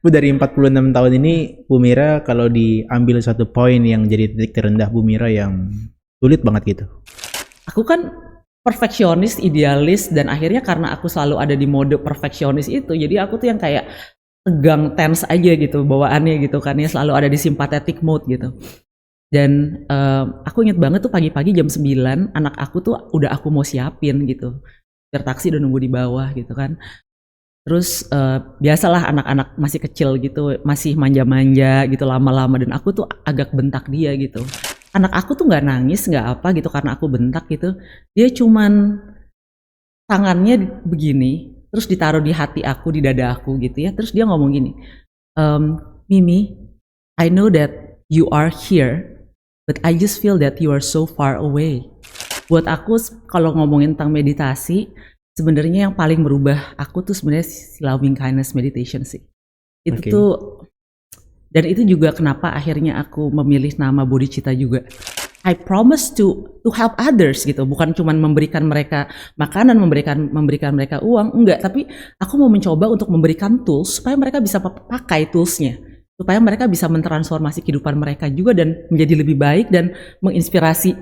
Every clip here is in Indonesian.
Bu, dari 46 tahun ini, Bu Mira kalau diambil satu poin yang jadi titik terendah Bu Mira yang sulit banget gitu. Aku kan perfeksionis, idealis, dan akhirnya karena aku selalu ada di mode perfeksionis itu, jadi aku tuh yang kayak tegang, tense aja gitu bawaannya gitu kan ya, selalu ada di sympathetic mode gitu. Dan aku inget banget tuh pagi-pagi jam 9 anak aku tuh udah aku mau siapin gitu. Supir taksi udah nunggu di bawah gitu kan. Terus biasalah anak-anak masih kecil gitu, masih manja-manja gitu lama-lama, dan aku tuh agak bentak dia gitu. Anak aku tuh nggak nangis, nggak apa gitu karena aku bentak gitu. Dia cuman tangannya begini, terus ditaruh di hati aku, di dada aku gitu ya. Terus dia ngomong gini, Mimi, I know that you are here, but I just feel that you are so far away. Buat aku kalau ngomongin tentang meditasi, sebenarnya yang paling merubah aku tuh sebenarnya si loving kindness meditation sih. Itu Oke. tuh, dan itu juga kenapa akhirnya aku memilih nama bodhicitta juga. I promise to help others gitu, bukan cuman memberikan mereka makanan, memberikan mereka uang, enggak, tapi aku mau mencoba untuk memberikan tools supaya mereka bisa pakai toolsnya, supaya mereka bisa mentransformasi kehidupan mereka juga dan menjadi lebih baik dan menginspirasi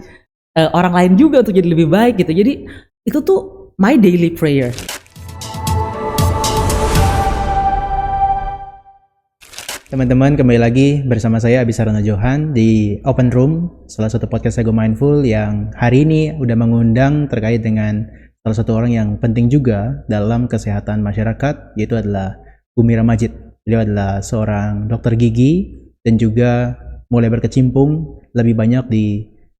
orang lain juga untuk jadi lebih baik gitu. Jadi itu tuh my daily prayer. Teman-teman, kembali lagi bersama saya Abisarana Johan di Open Room, salah satu podcast Ego Mindful yang hari ini udah mengundang terkait dengan salah satu orang yang penting juga dalam kesehatan masyarakat, yaitu adalah Bu Mira Majid. Beliau adalah seorang dokter gigi dan juga mulai berkecimpung lebih banyak di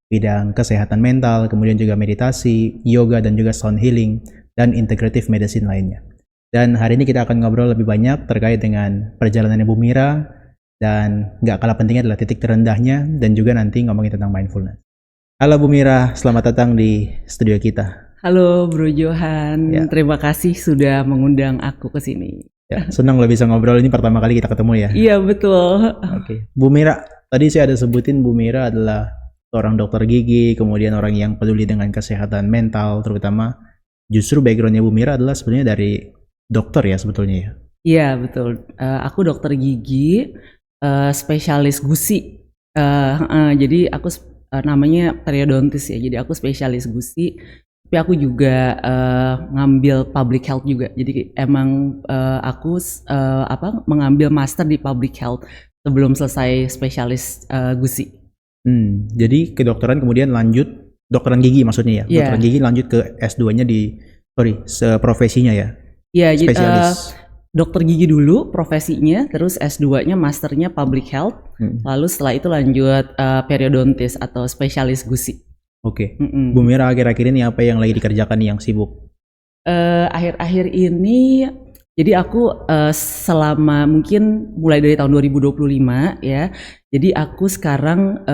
bidang kesehatan mental, kemudian juga meditasi, yoga, dan juga sound healing, dan integrative medicine lainnya. Dan hari ini kita akan ngobrol lebih banyak terkait dengan perjalanannya Bu Mira, dan nggak kalah pentingnya adalah titik terendahnya, dan juga nanti ngomongin tentang mindfulness. Halo Bu Mira, selamat datang di studio kita. Halo Bro Johan, Ya. terima kasih sudah mengundang aku ke sini. Ya, senang lo bisa ngobrol, ini pertama kali kita ketemu ya. Iya betul. Oke. Bu Mira, tadi saya ada sebutin Bu Mira adalah seorang dokter gigi, kemudian orang yang peduli dengan kesehatan mental, terutama justru backgroundnya Bu Mira adalah sebenarnya dari dokter ya sebetulnya ya. Iya betul. Aku dokter gigi, spesialis gusi. Jadi aku namanya periodontis ya. Jadi aku spesialis gusi. Tapi aku juga ngambil public health juga. Jadi emang aku mengambil master di public health sebelum selesai spesialis gusi. Jadi kedokteran kemudian lanjut dokteran gigi maksudnya ya. Iya. Dokteran gigi lanjut ke S2-nya profesinya ya. Iya, Spesialis. dokter gigi dulu profesinya, terus S2-nya masternya public health. Lalu setelah itu lanjut periodontis atau spesialis gusi. Oke. Bu Mira akhir-akhir ini apa yang lagi dikerjakan yang sibuk? Akhir-akhir ini, jadi aku selama mungkin mulai dari tahun 2025 ya. Jadi aku sekarang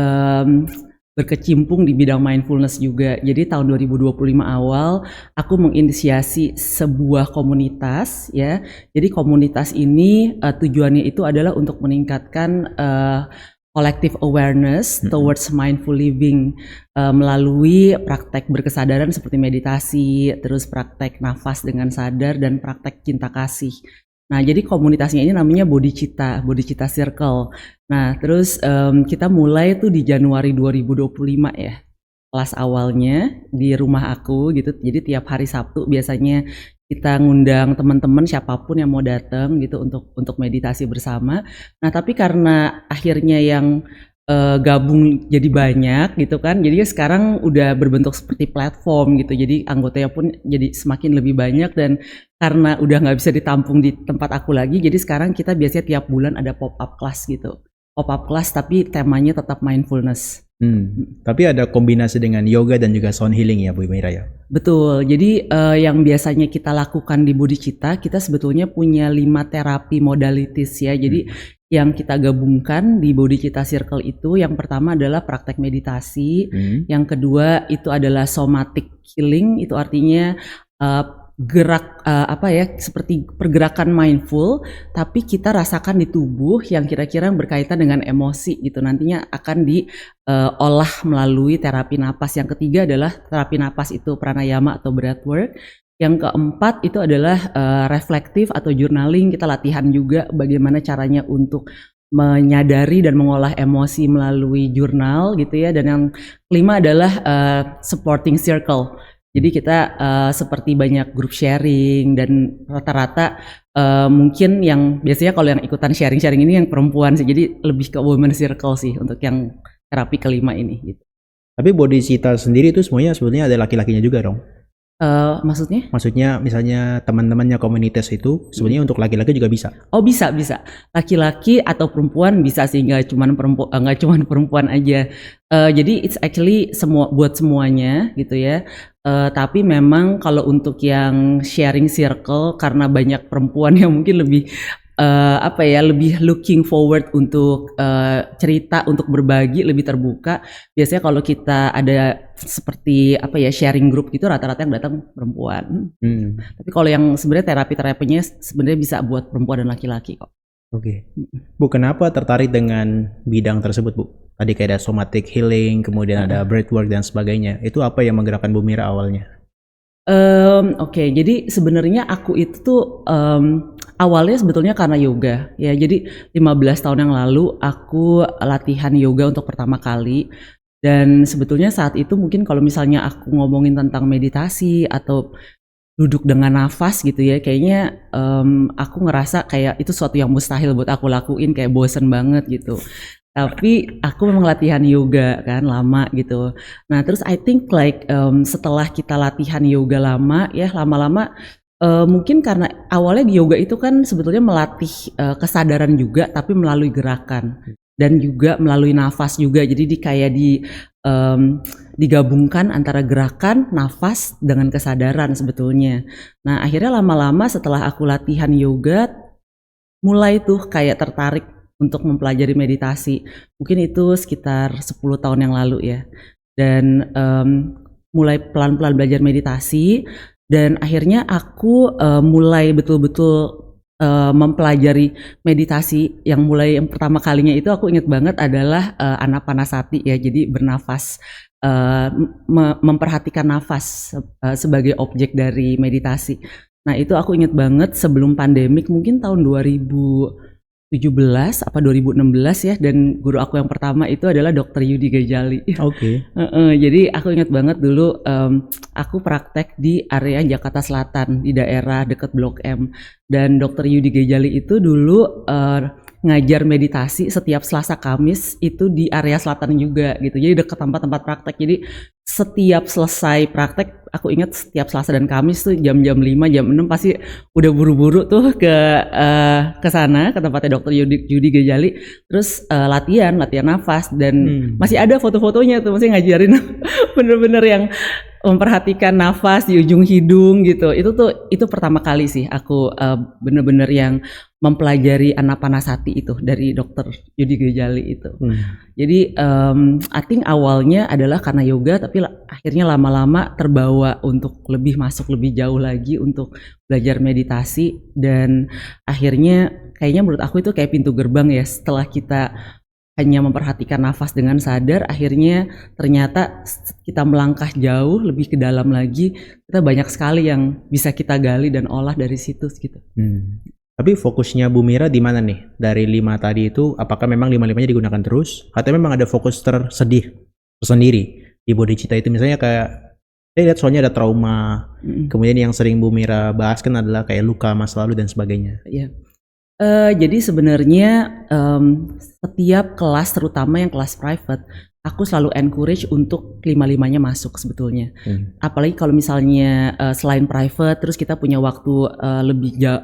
berkecimpung di bidang mindfulness juga. Jadi tahun 2025 awal aku menginisiasi sebuah komunitas ya. Jadi komunitas ini tujuannya itu adalah untuk meningkatkan collective awareness towards mindful living melalui praktek berkesadaran seperti meditasi, terus praktek nafas dengan sadar, dan praktek cinta kasih. Nah, jadi komunitasnya ini namanya Bodhicitta Circle. Nah, terus kita mulai tuh di Januari 2025 ya. Kelas awalnya di rumah aku gitu. Jadi tiap hari Sabtu biasanya kita ngundang teman-teman siapapun yang mau datang gitu untuk meditasi bersama. Nah, tapi karena akhirnya yang gabung jadi banyak gitu kan, jadi sekarang udah berbentuk seperti platform gitu, jadi anggotanya pun jadi semakin lebih banyak, dan karena udah nggak bisa ditampung di tempat aku lagi, jadi sekarang kita biasanya tiap bulan ada pop-up class gitu, pop-up class tapi temanya tetap mindfulness. Tapi ada kombinasi dengan yoga dan juga sound healing ya Bu Mira ya? Betul, jadi yang biasanya kita lakukan di Bodhicitta, kita sebetulnya punya 5 terapi modalities ya. Jadi yang kita gabungkan di Bodhicitta Circle itu, yang pertama adalah praktek meditasi, yang kedua itu adalah somatic healing, itu artinya gerak seperti pergerakan mindful, tapi kita rasakan di tubuh yang kira-kira berkaitan dengan emosi gitu, nantinya akan diolah melalui terapi napas. Yang ketiga adalah terapi napas itu pranayama atau breathwork. Yang keempat itu adalah reflektif atau journaling. Kita latihan juga bagaimana caranya untuk menyadari dan mengolah emosi melalui jurnal gitu ya. Dan yang kelima adalah supporting circle. Jadi kita seperti banyak grup sharing dan rata-rata mungkin yang biasanya kalau yang ikutan sharing-sharing ini yang perempuan sih. Jadi lebih ke women circle sih untuk yang terapi kelima ini gitu. Tapi Bodhicitta sendiri itu semuanya sebetulnya ada laki-lakinya juga dong. Maksudnya? Maksudnya misalnya teman-temannya komunitas itu sebenarnya untuk laki-laki juga bisa. Oh bisa. Laki-laki atau perempuan bisa sih, nggak cuman perempuan aja. Jadi it's actually buat semuanya gitu ya. Tapi memang kalau untuk yang sharing circle karena banyak perempuan yang mungkin lebih lebih looking forward untuk cerita, untuk berbagi, lebih terbuka. Biasanya kalau kita ada seperti sharing group gitu rata-rata yang datang perempuan. Tapi kalau yang sebenarnya terapinya sebenarnya bisa buat perempuan dan laki-laki kok. Oke. Bu, kenapa tertarik dengan bidang tersebut, Bu? Tadi kayak ada somatic healing, kemudian ada breathwork dan sebagainya. Itu apa yang menggerakkan Bu Mira awalnya? Jadi sebenarnya aku itu tuh awalnya sebetulnya karena yoga ya. Jadi 15 tahun yang lalu aku latihan yoga untuk pertama kali. Dan sebetulnya saat itu mungkin kalau misalnya aku ngomongin tentang meditasi atau duduk dengan nafas gitu ya, kayaknya aku ngerasa kayak itu suatu yang mustahil buat aku lakuin, kayak bosen banget gitu. Tapi aku memang latihan yoga kan lama gitu. Nah terus I think setelah kita latihan yoga lama ya, lama-lama mungkin karena awalnya yoga itu kan sebetulnya melatih kesadaran juga, tapi melalui gerakan dan juga melalui nafas juga. Jadi digabungkan antara gerakan, nafas dengan kesadaran sebetulnya. Nah akhirnya lama-lama setelah aku latihan yoga, mulai tuh kayak tertarik untuk mempelajari meditasi. Mungkin itu sekitar 10 tahun yang lalu ya. Dan mulai pelan-pelan belajar meditasi. Dan akhirnya aku mulai betul-betul mempelajari meditasi. Yang pertama kalinya itu aku ingat banget adalah Anapanasati ya. Jadi bernafas, memperhatikan nafas sebagai objek dari meditasi. Nah itu aku ingat banget sebelum pandemik, mungkin tahun 2017 apa 2016 ya, dan guru aku yang pertama itu adalah Dr. Yudi Gajali. Oke. Jadi aku ingat banget dulu aku praktek di area Jakarta Selatan di daerah dekat Blok M, dan Dr. Yudi Gajali itu dulu ngajar meditasi setiap Selasa Kamis itu di area selatan juga gitu. Jadi dekat tempat-tempat praktek. Jadi setiap selesai praktek, aku ingat setiap Selasa dan Kamis tuh jam-jam 5, jam 6 pasti udah buru-buru tuh ke sana, ke tempatnya Dr. Yudi Gajali. Terus latihan nafas, dan masih ada foto-fotonya tuh, masih ngajarin bener-bener yang memperhatikan nafas di ujung hidung gitu. Itu pertama kali sih aku bener-bener yang mempelajari Anapanasati itu dari Dr. Yudi Gajali itu. Jadi I think awalnya adalah karena yoga, tapi akhirnya lama-lama terbawa untuk masuk lebih jauh lagi untuk belajar meditasi, dan akhirnya kayaknya menurut aku itu kayak pintu gerbang ya. Setelah kita hanya memperhatikan nafas dengan sadar, akhirnya ternyata kita melangkah jauh lebih ke dalam lagi, kita banyak sekali yang bisa kita gali dan olah dari situ gitu. Tapi fokusnya Bu Mira di mana nih? Dari 5 tadi itu, apakah memang 5-5-nya digunakan terus? Atau memang ada fokus tersendiri di Bodhicitta itu? Misalnya kayak, saya lihat soalnya ada trauma, kemudian yang sering Bu Mira bahas kan adalah kayak luka masa lalu dan sebagainya. Iya. Jadi sebenarnya setiap kelas, terutama yang kelas private, aku selalu encourage untuk 5-5-nya masuk sebetulnya. Apalagi kalau misalnya selain private, terus kita punya waktu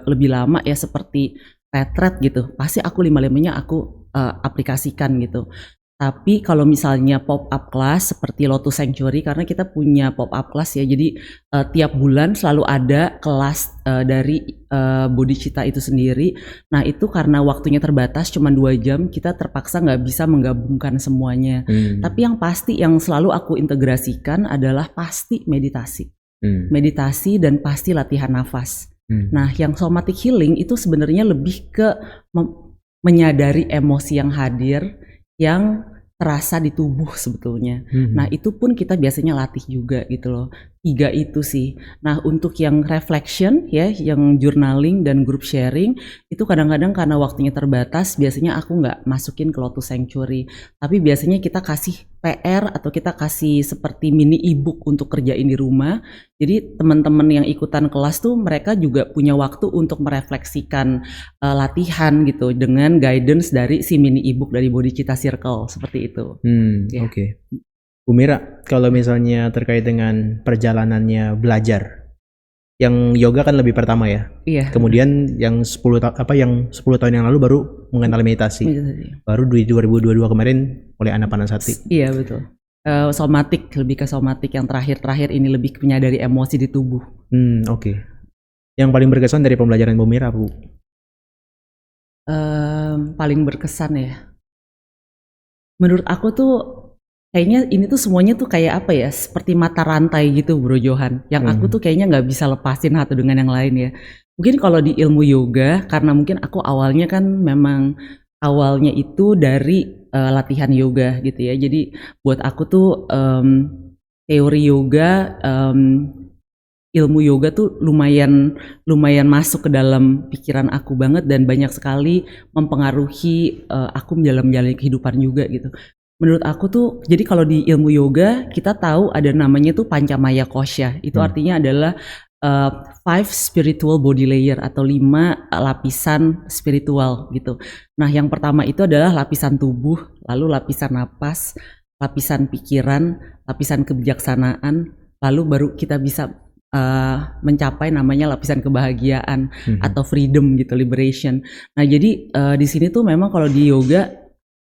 lebih lama ya, seperti retreat gitu, pasti aku 5-5-nya aku aplikasikan gitu. Tapi kalau misalnya pop-up class seperti Lotus Sanctuary, karena kita punya pop-up class ya, jadi tiap bulan selalu ada kelas dari Bodhicitta itu sendiri. Nah itu karena waktunya terbatas, cuma 2 jam, kita terpaksa nggak bisa menggabungkan semuanya. Tapi yang pasti yang selalu aku integrasikan adalah pasti meditasi. Meditasi dan pasti latihan nafas. Nah yang somatic healing itu sebenarnya lebih ke menyadari emosi yang hadir, yang terasa di tubuh sebetulnya. Mhm. Nah itu pun kita biasanya latih juga gitu loh. 3 itu sih. Nah untuk yang reflection ya, yang journaling dan group sharing itu kadang-kadang karena waktunya terbatas, biasanya aku nggak masukin ke Lotus Sanctuary. Tapi biasanya kita kasih PR atau kita kasih seperti mini ebook untuk kerjain di rumah. Jadi teman-teman yang ikutan kelas tuh mereka juga punya waktu untuk merefleksikan latihan gitu dengan guidance dari si mini ebook dari Bodhicitta Circle seperti itu. Ya. Oke. Bu Mira, kalau misalnya terkait dengan perjalanannya belajar, yang yoga kan lebih pertama ya. Iya. Kemudian yang 10 tahun yang lalu baru mengenal meditasi. Baru di 2022 kemarin mulai Anapanasati. Iya betul. Somatik, lebih ke somatik, yang terakhir ini lebih menyadari emosi di tubuh. Oke. Yang paling berkesan dari pembelajaran Bu Mira, Bu? Paling berkesan ya. Menurut aku tuh kayaknya ini tuh semuanya tuh kayak apa ya, seperti mata rantai gitu Bro Johan. Yang aku tuh kayaknya nggak bisa lepasin satu dengan yang lain ya. Mungkin kalau di ilmu yoga, karena mungkin aku awalnya kan memang awalnya itu dari latihan yoga gitu ya. Jadi buat aku tuh teori yoga, ilmu yoga tuh lumayan masuk ke dalam pikiran aku banget dan banyak sekali mempengaruhi aku menjalani kehidupan juga gitu. Menurut aku tuh, jadi kalau di ilmu yoga kita tahu ada namanya tuh Pancamaya Kosha. Itu artinya adalah 5 spiritual body layer atau 5 lapisan spiritual gitu. Nah yang pertama itu adalah lapisan tubuh, lalu lapisan napas, lapisan pikiran, lapisan kebijaksanaan, lalu baru kita bisa mencapai namanya lapisan kebahagiaan atau freedom gitu, liberation. Nah jadi di sini tuh memang kalau di yoga,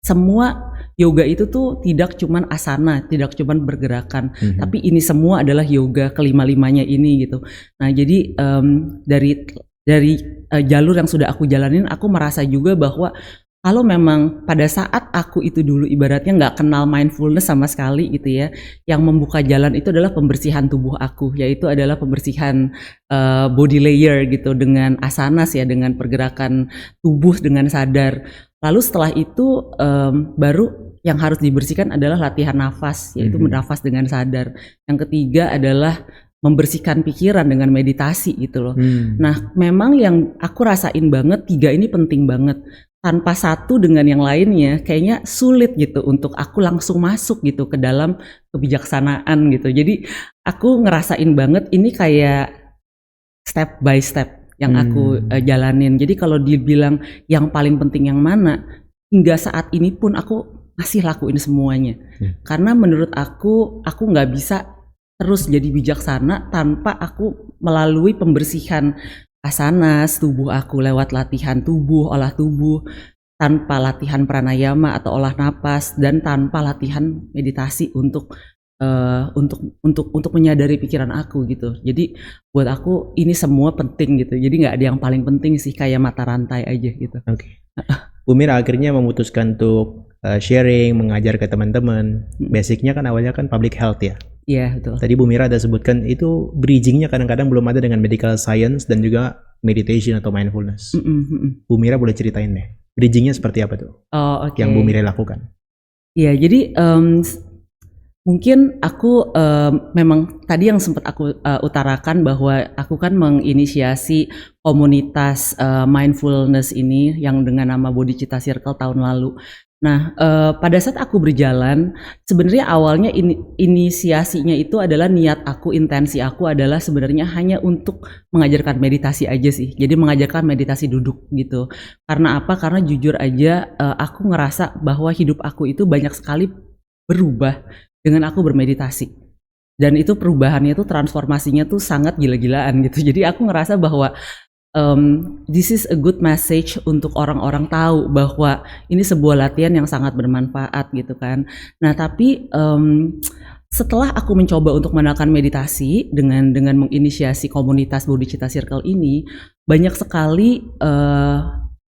semua yoga itu tuh tidak cuman asana, tidak cuman bergerakan, tapi ini semua adalah yoga kelima-limanya ini gitu. Nah jadi dari jalur yang sudah aku jalanin, aku merasa juga bahwa kalau memang pada saat aku itu dulu ibaratnya nggak kenal mindfulness sama sekali gitu ya, yang membuka jalan itu adalah pembersihan tubuh aku, yaitu adalah pembersihan body layer gitu dengan asanas ya, dengan pergerakan tubuh dengan sadar. Lalu setelah itu baru yang harus dibersihkan adalah latihan nafas, yaitu bernafas dengan sadar. Yang ketiga adalah membersihkan pikiran dengan meditasi gitu loh. Nah memang yang aku rasain banget 3 ini penting banget. Tanpa satu dengan yang lainnya kayaknya sulit gitu untuk aku langsung masuk gitu ke dalam kebijaksanaan gitu. Jadi aku ngerasain banget ini kayak step by step yang aku jalanin. Jadi kalau dibilang yang paling penting yang mana, hingga saat ini pun aku masih lakuin semuanya. Karena menurut aku nggak bisa terus jadi bijaksana tanpa aku melalui pembersihan asanas tubuh aku lewat latihan tubuh, olah tubuh, tanpa latihan pranayama atau olah napas, dan tanpa latihan meditasi untuk menyadari pikiran aku gitu. Jadi buat aku ini semua penting gitu. Jadi nggak ada yang paling penting sih, kayak mata rantai aja gitu. Oke. Bu Mira akhirnya memutuskan untuk sharing, mengajar ke teman-teman. Basicnya kan awalnya kan public health ya. Iya betul. Tadi Bu Mira ada sebutkan itu bridgingnya kadang-kadang belum ada dengan medical science dan juga meditation atau mindfulness. Bu Mira boleh ceritain deh, bridgingnya seperti apa tuh? Okay. Yang Bu Mira lakukan? Iya, jadi mungkin aku memang tadi yang sempat aku utarakan bahwa aku kan menginisiasi komunitas mindfulness ini yang dengan nama Bodhicitta Circle tahun lalu. Nah, pada saat aku berjalan, sebenarnya awalnya inisiasinya itu adalah niat aku, intensi aku adalah sebenarnya hanya untuk mengajarkan meditasi aja sih. Jadi mengajarkan meditasi duduk gitu. Karena apa? Karena jujur aja aku ngerasa bahwa hidup aku itu banyak sekali berubah dengan aku bermeditasi. Dan itu perubahannya tuh, transformasinya tuh sangat gila-gilaan gitu. Jadi aku ngerasa bahwa this is a good message untuk orang-orang tahu bahwa ini sebuah latihan yang sangat bermanfaat gitu kan. Nah tapi setelah aku mencoba untuk mengenalkan meditasi dengan menginisiasi komunitas Bodhicitta Circle ini, banyak sekali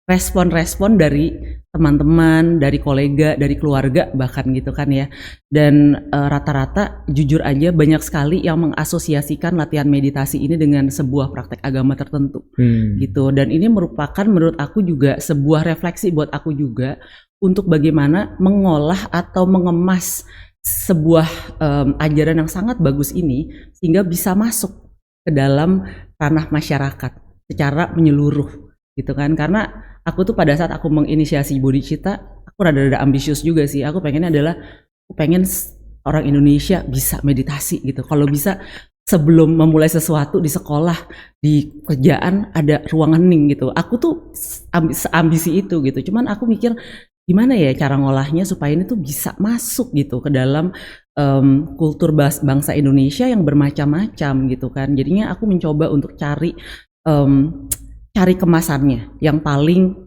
respon-respon dari teman-teman, dari kolega, dari keluarga bahkan gitu kan ya. Dan rata-rata jujur aja banyak sekali yang mengasosiasikan latihan meditasi ini dengan sebuah praktek agama tertentu gitu. Dan ini merupakan menurut aku juga sebuah refleksi buat aku juga untuk bagaimana mengolah atau mengemas sebuah ajaran yang sangat bagus ini sehingga bisa masuk ke dalam ranah masyarakat secara menyeluruh gitu kan. Karena aku tuh pada saat aku menginisiasi bodhicitta, aku rada-rada ambisius juga sih. Aku pengennya adalah aku pengen orang Indonesia bisa meditasi gitu. Kalau bisa sebelum memulai sesuatu di sekolah, di kerjaan ada ruang hening gitu. Aku tuh ambisi itu gitu. Cuman aku mikir gimana ya cara ngolahnya supaya ini tuh bisa masuk gitu ke dalam kultur bangsa Indonesia yang bermacam-macam gitu kan. Jadinya aku mencoba untuk cari kemasannya yang paling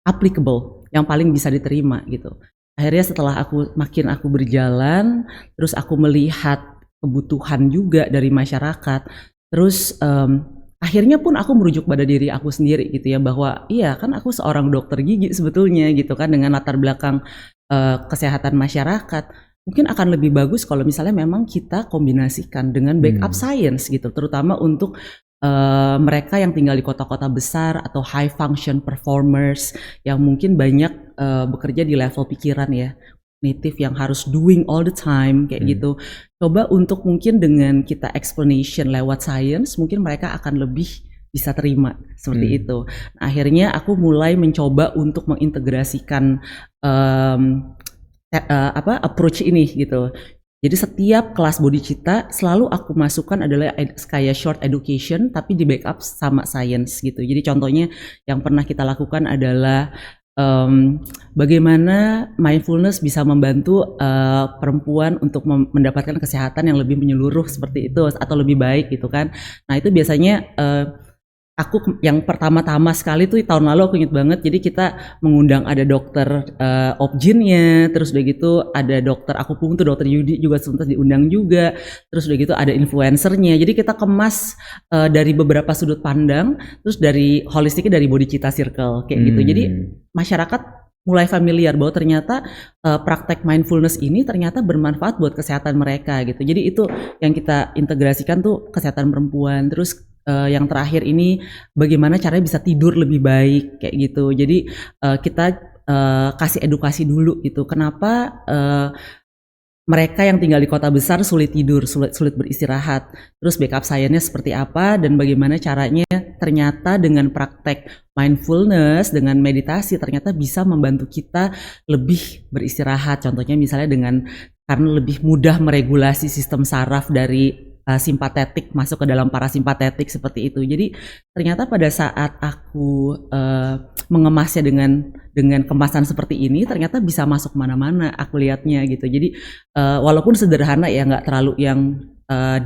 applicable, yang paling bisa diterima gitu. Akhirnya setelah aku berjalan, terus aku melihat kebutuhan juga dari masyarakat, terus akhirnya pun aku merujuk pada diri aku sendiri gitu ya, bahwa iya kan aku seorang dokter gigi sebetulnya gitu kan, dengan latar belakang kesehatan masyarakat. Mungkin akan lebih bagus kalau misalnya memang kita kombinasikan dengan backup science gitu, terutama untuk mereka yang tinggal di kota-kota besar atau high function performers yang mungkin banyak bekerja di level pikiran ya, native yang harus doing all the time kayak gitu. Coba untuk mungkin dengan kita explanation lewat science, mungkin mereka akan lebih bisa terima seperti itu. Nah, akhirnya aku mulai mencoba untuk mengintegrasikan approach ini gitu. Jadi setiap kelas bodhicitta selalu aku masukkan adalah kayak short education tapi di backup sama science gitu. Jadi contohnya yang pernah kita lakukan adalah bagaimana mindfulness bisa membantu perempuan untuk mendapatkan kesehatan yang lebih menyeluruh seperti itu atau lebih baik gitu kan. Nah itu biasanya aku yang pertama-tama sekali tuh tahun lalu aku inget banget, jadi kita mengundang ada dokter obgynnya, terus udah gitu ada dokter akupunktur, dokter Yudi juga sempat diundang juga, terus udah gitu ada influencernya, jadi kita kemas dari beberapa sudut pandang, terus dari holistiknya dari bodhicitta circle kayak gitu, jadi masyarakat mulai familiar bahwa ternyata praktek mindfulness ini ternyata bermanfaat buat kesehatan mereka gitu, jadi itu yang kita integrasikan tuh kesehatan perempuan, terus yang terakhir ini bagaimana caranya bisa tidur lebih baik kayak gitu. Jadi kita kasih edukasi dulu gitu. Kenapa mereka yang tinggal di kota besar sulit tidur, sulit beristirahat. Terus backup science-nya seperti apa dan bagaimana caranya ternyata dengan praktek mindfulness, dengan meditasi ternyata bisa membantu kita lebih beristirahat. Contohnya misalnya karena lebih mudah meregulasi sistem saraf dari simpatetik masuk ke dalam parasimpatetik seperti itu. Jadi ternyata pada saat aku mengemasnya dengan kemasan seperti ini ternyata bisa masuk mana-mana aku lihatnya gitu. Jadi walaupun sederhana ya, nggak terlalu yang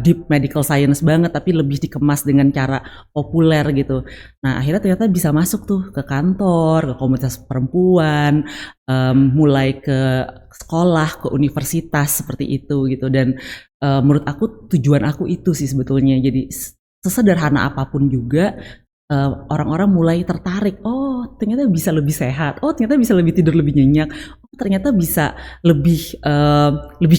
deep medical science banget, tapi lebih dikemas dengan cara populer gitu. Nah akhirnya ternyata bisa masuk tuh ke kantor, ke komunitas perempuan, mulai ke sekolah, ke universitas seperti itu gitu. Dan menurut aku tujuan aku itu sih sebetulnya. Jadi sesederhana apapun juga orang-orang mulai tertarik. Oh ternyata bisa lebih sehat. Oh ternyata bisa lebih tidur lebih nyenyak. Oh ternyata bisa lebih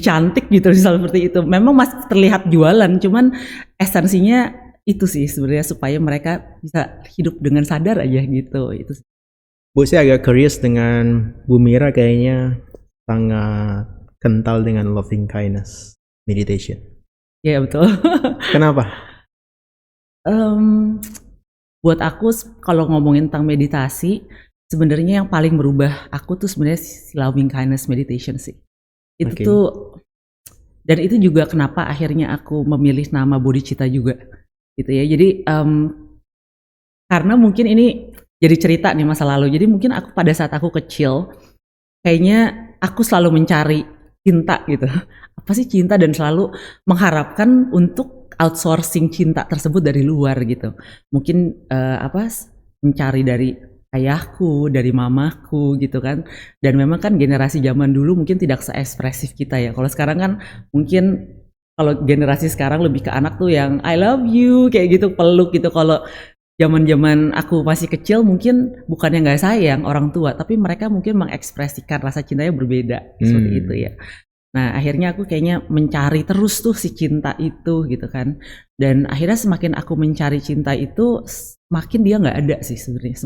cantik gitu misalnya seperti itu. Memang masih terlihat jualan, cuman esensinya itu sih sebenarnya supaya mereka bisa hidup dengan sadar aja gitu. Itu. Bu, saya agak curious dengan Bu Mira, kayaknya sangat kental dengan loving kindness meditation. Ya betul. Kenapa? Buat aku kalau ngomongin tentang meditasi, sebenarnya yang paling merubah aku tuh sebenarnya si loving kindness meditation sih. Itu tuh, dan itu juga kenapa akhirnya aku memilih nama bodhicitta juga, gitu ya. Jadi karena mungkin ini jadi cerita nih masa lalu. Jadi mungkin aku pada saat aku kecil, kayaknya aku selalu mencari cinta gitu. Apa sih cinta, dan selalu mengharapkan untuk outsourcing cinta tersebut dari luar gitu. Mungkin mencari dari ayahku, dari mamaku gitu kan. Dan memang kan generasi zaman dulu mungkin tidak se-ekspresif kita ya. Kalau sekarang kan mungkin kalau generasi sekarang lebih ke anak tuh yang I love you kayak gitu, peluk gitu. Kalau zaman-zaman aku masih kecil mungkin bukannya nggak sayang orang tua, tapi mereka mungkin mengekspresikan rasa cintanya berbeda seperti itu ya. Nah akhirnya aku kayaknya mencari terus tuh si cinta itu gitu kan. Dan akhirnya semakin aku mencari cinta itu, semakin dia nggak ada sih sebenarnya.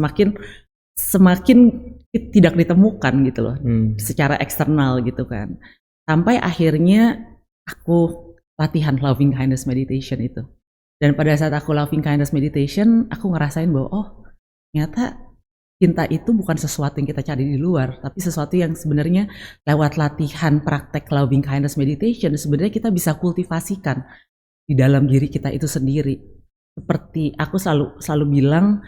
semakin tidak ditemukan gitu loh, secara eksternal gitu kan. Sampai akhirnya aku latihan loving kindness meditation itu. Dan pada saat aku loving kindness meditation, aku ngerasain bahwa oh ternyata cinta itu bukan sesuatu yang kita cari di luar, tapi sesuatu yang sebenarnya lewat latihan praktek loving kindness meditation sebenarnya kita bisa kultivasikan di dalam diri kita itu sendiri. Seperti aku selalu bilang,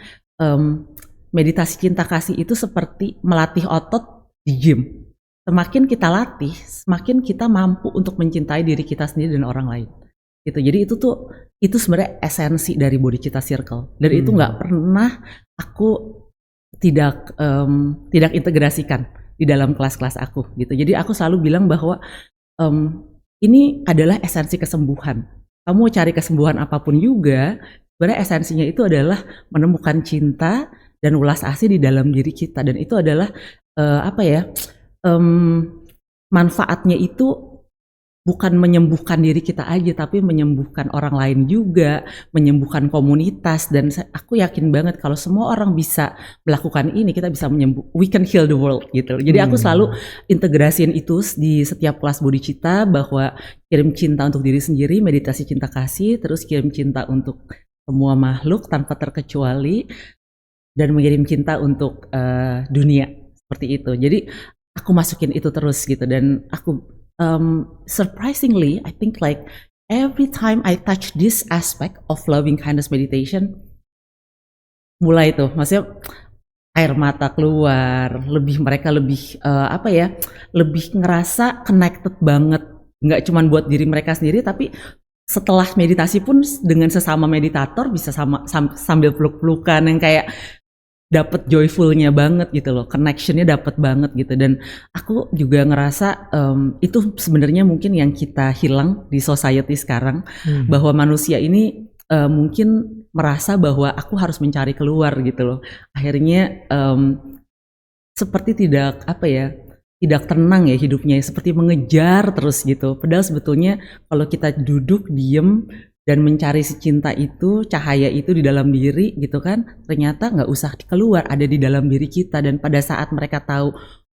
meditasi cinta kasih itu seperti melatih otot di gym. Semakin kita latih, semakin kita mampu untuk mencintai diri kita sendiri dan orang lain. Gitu. Jadi itu sebenarnya esensi dari Body Cita Circle. Dan itu nggak pernah aku tidak integrasikan di dalam kelas-kelas aku gitu. Jadi aku selalu bilang bahwa ini adalah esensi kesembuhan. Kamu mau cari kesembuhan apapun juga, sebenarnya esensinya itu adalah menemukan cinta dan welas asih di dalam diri kita. Dan itu adalah manfaatnya itu bukan menyembuhkan diri kita aja, tapi menyembuhkan orang lain juga, menyembuhkan komunitas. Dan aku yakin banget kalau semua orang bisa melakukan ini, kita bisa we can heal the world gitu. Jadi aku selalu integrasiin itu di setiap kelas Body Cita, bahwa kirim cinta untuk diri sendiri, meditasi cinta kasih, terus kirim cinta untuk semua makhluk tanpa terkecuali, dan mengirim cinta untuk dunia, seperti itu. Jadi aku masukin itu terus gitu. Dan aku surprisingly, I think like every time I touch this aspect of loving kindness meditation, mulai tuh, maksudnya air mata keluar, mereka lebih lebih ngerasa connected banget, nggak cuma buat diri mereka sendiri, tapi setelah meditasi pun dengan sesama meditator bisa sambil peluk-pelukan yang kayak dapat joyfulnya banget gitu loh, connectionnya dapat banget gitu. Dan aku juga ngerasa itu sebenarnya mungkin yang kita hilang di society sekarang, bahwa manusia ini mungkin merasa bahwa aku harus mencari keluar gitu loh. Akhirnya seperti tidak tenang ya hidupnya, seperti mengejar terus gitu. Padahal sebetulnya kalau kita duduk diem dan mencari si cinta itu, cahaya itu di dalam diri gitu kan, ternyata nggak usah keluar, ada di dalam diri kita. Dan pada saat mereka tahu,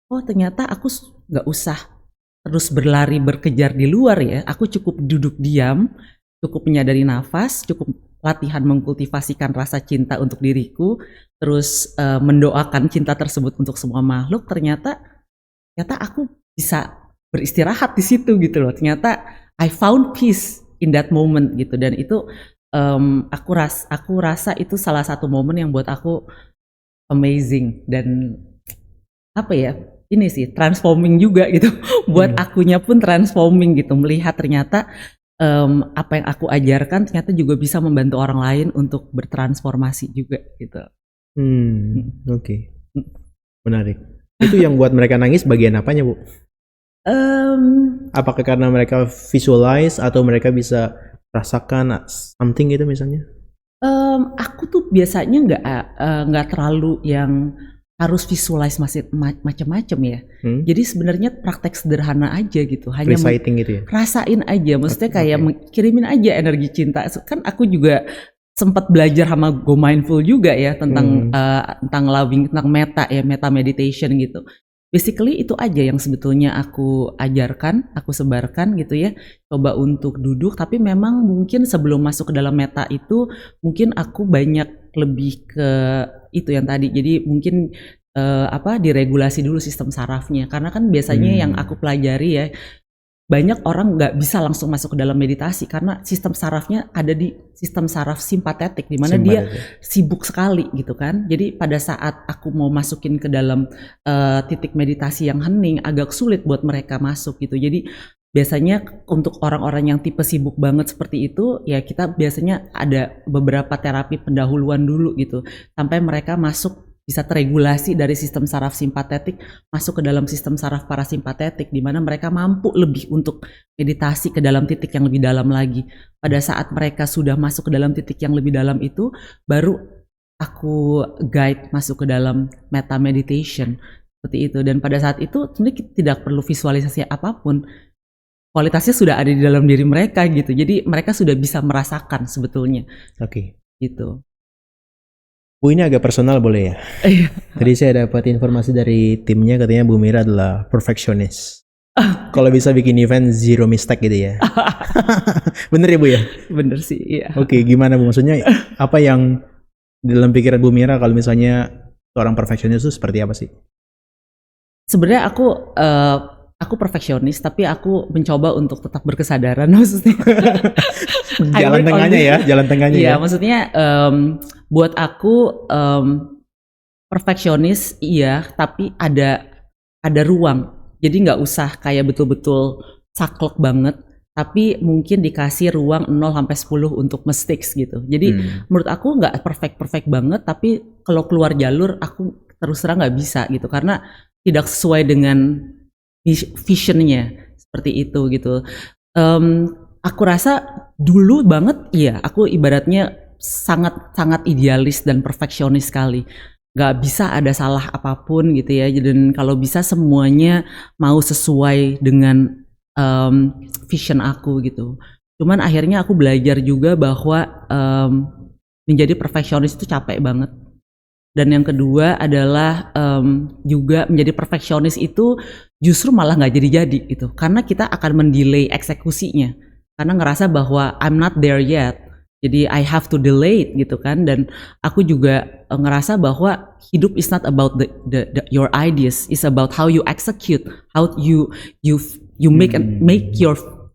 oh ternyata aku nggak usah terus berlari berkejar di luar ya, aku cukup duduk diam, cukup menyadari nafas, cukup latihan mengkultivasikan rasa cinta untuk diriku, terus mendoakan cinta tersebut untuk semua makhluk, ternyata aku bisa beristirahat di situ gitu loh. Ternyata I found peace in that moment gitu. Dan itu aku rasa itu salah satu momen yang buat aku amazing, dan ini sih transforming juga gitu. Buat akunya pun transforming gitu, melihat ternyata apa yang aku ajarkan ternyata juga bisa membantu orang lain untuk bertransformasi juga gitu. Oke. Menarik. Itu yang buat mereka nangis bagian apanya, Bu? Apakah karena mereka visualize atau mereka bisa rasakan something gitu misalnya? Aku tuh biasanya nggak terlalu yang harus visualize macam-macam ya. Jadi sebenarnya praktek sederhana aja gitu, hanya reciting gitu ya. Rasain aja, maksudnya kayak kirimin aja energi cinta. Kan aku juga sempat belajar sama Go Mindful juga ya tentang loving, tentang meta meditation gitu. Basically itu aja yang sebetulnya aku ajarkan, aku sebarkan gitu ya. Coba untuk duduk, tapi memang mungkin sebelum masuk ke dalam meta itu mungkin aku banyak lebih ke itu yang tadi. Jadi mungkin diregulasi dulu sistem sarafnya. Karena kan biasanya yang aku pelajari ya, banyak orang nggak bisa langsung masuk ke dalam meditasi karena sistem sarafnya ada di sistem saraf simpatetik, di mana dia sibuk sekali gitu kan. Jadi pada saat aku mau masukin ke dalam titik meditasi yang hening, agak sulit buat mereka masuk gitu. Jadi biasanya untuk orang-orang yang tipe sibuk banget seperti itu, ya kita biasanya ada beberapa terapi pendahuluan dulu gitu, sampai mereka masuk, bisa teregulasi dari sistem saraf simpatetik masuk ke dalam sistem saraf parasimpatetik, di mana mereka mampu lebih untuk meditasi ke dalam titik yang lebih dalam lagi. Pada saat mereka sudah masuk ke dalam titik yang lebih dalam itu, baru aku guide masuk ke dalam meta meditation seperti itu. Dan pada saat itu sebenarnya tidak perlu visualisasi apapun, kualitasnya sudah ada di dalam diri mereka gitu. Jadi mereka sudah bisa merasakan sebetulnya. Oke. Gitu. Bu, ini agak personal boleh ya? Iya. Tadi saya dapat informasi dari timnya, katanya Bu Mira adalah perfectionist. Kalau bisa bikin event zero mistake gitu ya. Bener ya Bu ya? Bener sih, iya. Oke, gimana Bu? Maksudnya apa yang dalam pikiran Bu Mira kalau misalnya seorang perfectionist itu seperti apa sih? Sebenarnya aku perfeksionis, tapi aku mencoba untuk tetap berkesadaran maksudnya. Jalan work on tengahnya this. ya, jalan tengahnya Iya, ya. maksudnya buat aku perfeksionis iya, tapi ada ruang. Jadi nggak usah kayak betul-betul saklek banget, tapi mungkin dikasih ruang 0 sampai 10 untuk mistakes gitu. Jadi menurut aku nggak perfect banget, tapi kalau keluar jalur aku terus terang nggak bisa gitu, karena tidak sesuai dengan visionnya seperti itu gitu. Aku rasa dulu banget iya, aku ibaratnya sangat idealis dan perfeksionis sekali. Gak bisa ada salah apapun gitu ya, dan kalau bisa semuanya mau sesuai dengan vision aku gitu. Cuman akhirnya aku belajar juga bahwa menjadi perfeksionis itu capek banget. Dan yang kedua adalah juga menjadi perfeksionis itu justru malah nggak jadi-jadi gitu, karena kita akan mendelay eksekusinya, karena ngerasa bahwa I'm not there yet, jadi I have to delay it gitu kan. Dan aku juga ngerasa bahwa hidup is not about your ideas, it's about how you execute, how you make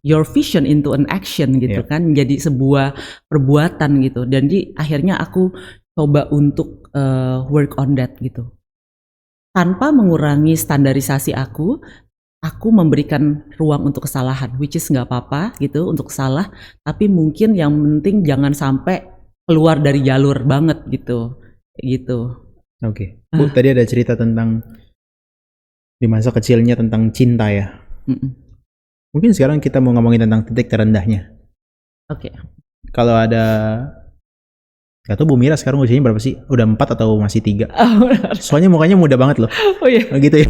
your vision into an action gitu kan, menjadi sebuah perbuatan gitu. Dan akhirnya aku coba untuk work on that gitu, tanpa mengurangi standarisasi aku memberikan ruang untuk kesalahan, which is nggak apa-apa gitu untuk salah, tapi mungkin yang penting jangan sampai keluar dari jalur banget gitu. Oke. Bu, tadi ada cerita tentang di masa kecilnya tentang cinta ya. Mungkin sekarang kita mau ngomongin tentang titik terendahnya. Oke. Kalau ada, gak tau Bu Mira sekarang usianya berapa sih? Udah 4 atau masih 3? Soalnya mukanya muda banget loh. Oh iya. Gitu ya?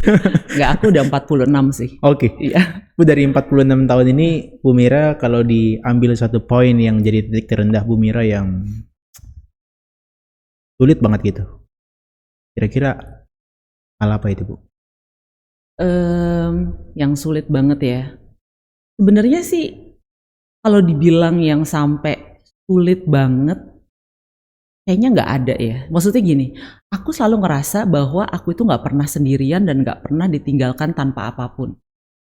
Enggak, aku udah 46 sih. Oke. Iya. Bu, dari 46 tahun ini, Bu Mira kalau diambil satu poin yang jadi titik terendah Bu Mira yang sulit banget gitu, kira-kira hal apa itu Bu? Yang sulit banget ya. Sebenarnya sih kalau dibilang yang sampai sulit banget, kayaknya nggak ada ya. Maksudnya gini, aku selalu ngerasa bahwa aku itu nggak pernah sendirian dan nggak pernah ditinggalkan tanpa apapun.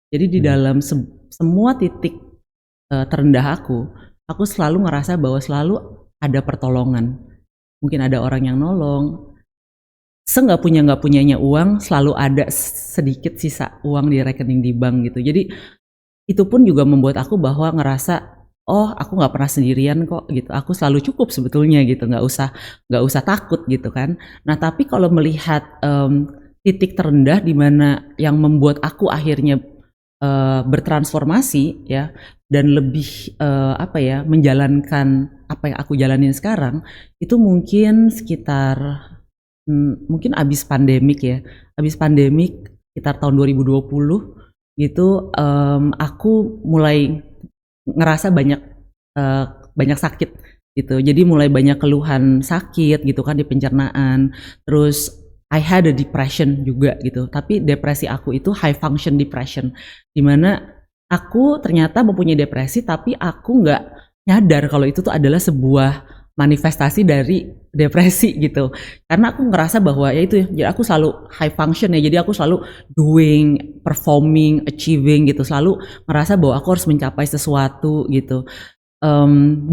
Jadi di dalam semua titik terendah aku selalu ngerasa bahwa selalu ada pertolongan. Mungkin ada orang yang nolong. Nggak punyanya uang, selalu ada sedikit sisa uang di rekening di bank gitu. Jadi itu pun juga membuat aku bahwa ngerasa, oh aku nggak pernah sendirian kok gitu, aku selalu cukup sebetulnya gitu, nggak usah takut gitu kan. Nah tapi kalau melihat titik terendah di mana yang membuat aku akhirnya bertransformasi ya, dan lebih menjalankan apa yang aku jalanin sekarang, itu mungkin sekitar mungkin abis pandemik ya, sekitar tahun 2020 gitu, aku mulai ngerasa banyak sakit gitu. Jadi mulai banyak keluhan sakit gitu kan di pencernaan. Terus I had a depression juga gitu. Tapi depresi aku itu high function depression, dimana aku ternyata mempunyai depresi tapi aku nggak nyadar kalau itu tuh adalah sebuah manifestasi dari depresi gitu. Karena aku ngerasa bahwa ya itu ya, jadi aku selalu high function ya, jadi aku selalu doing, performing, achieving gitu, selalu ngerasa bahwa aku harus mencapai sesuatu gitu.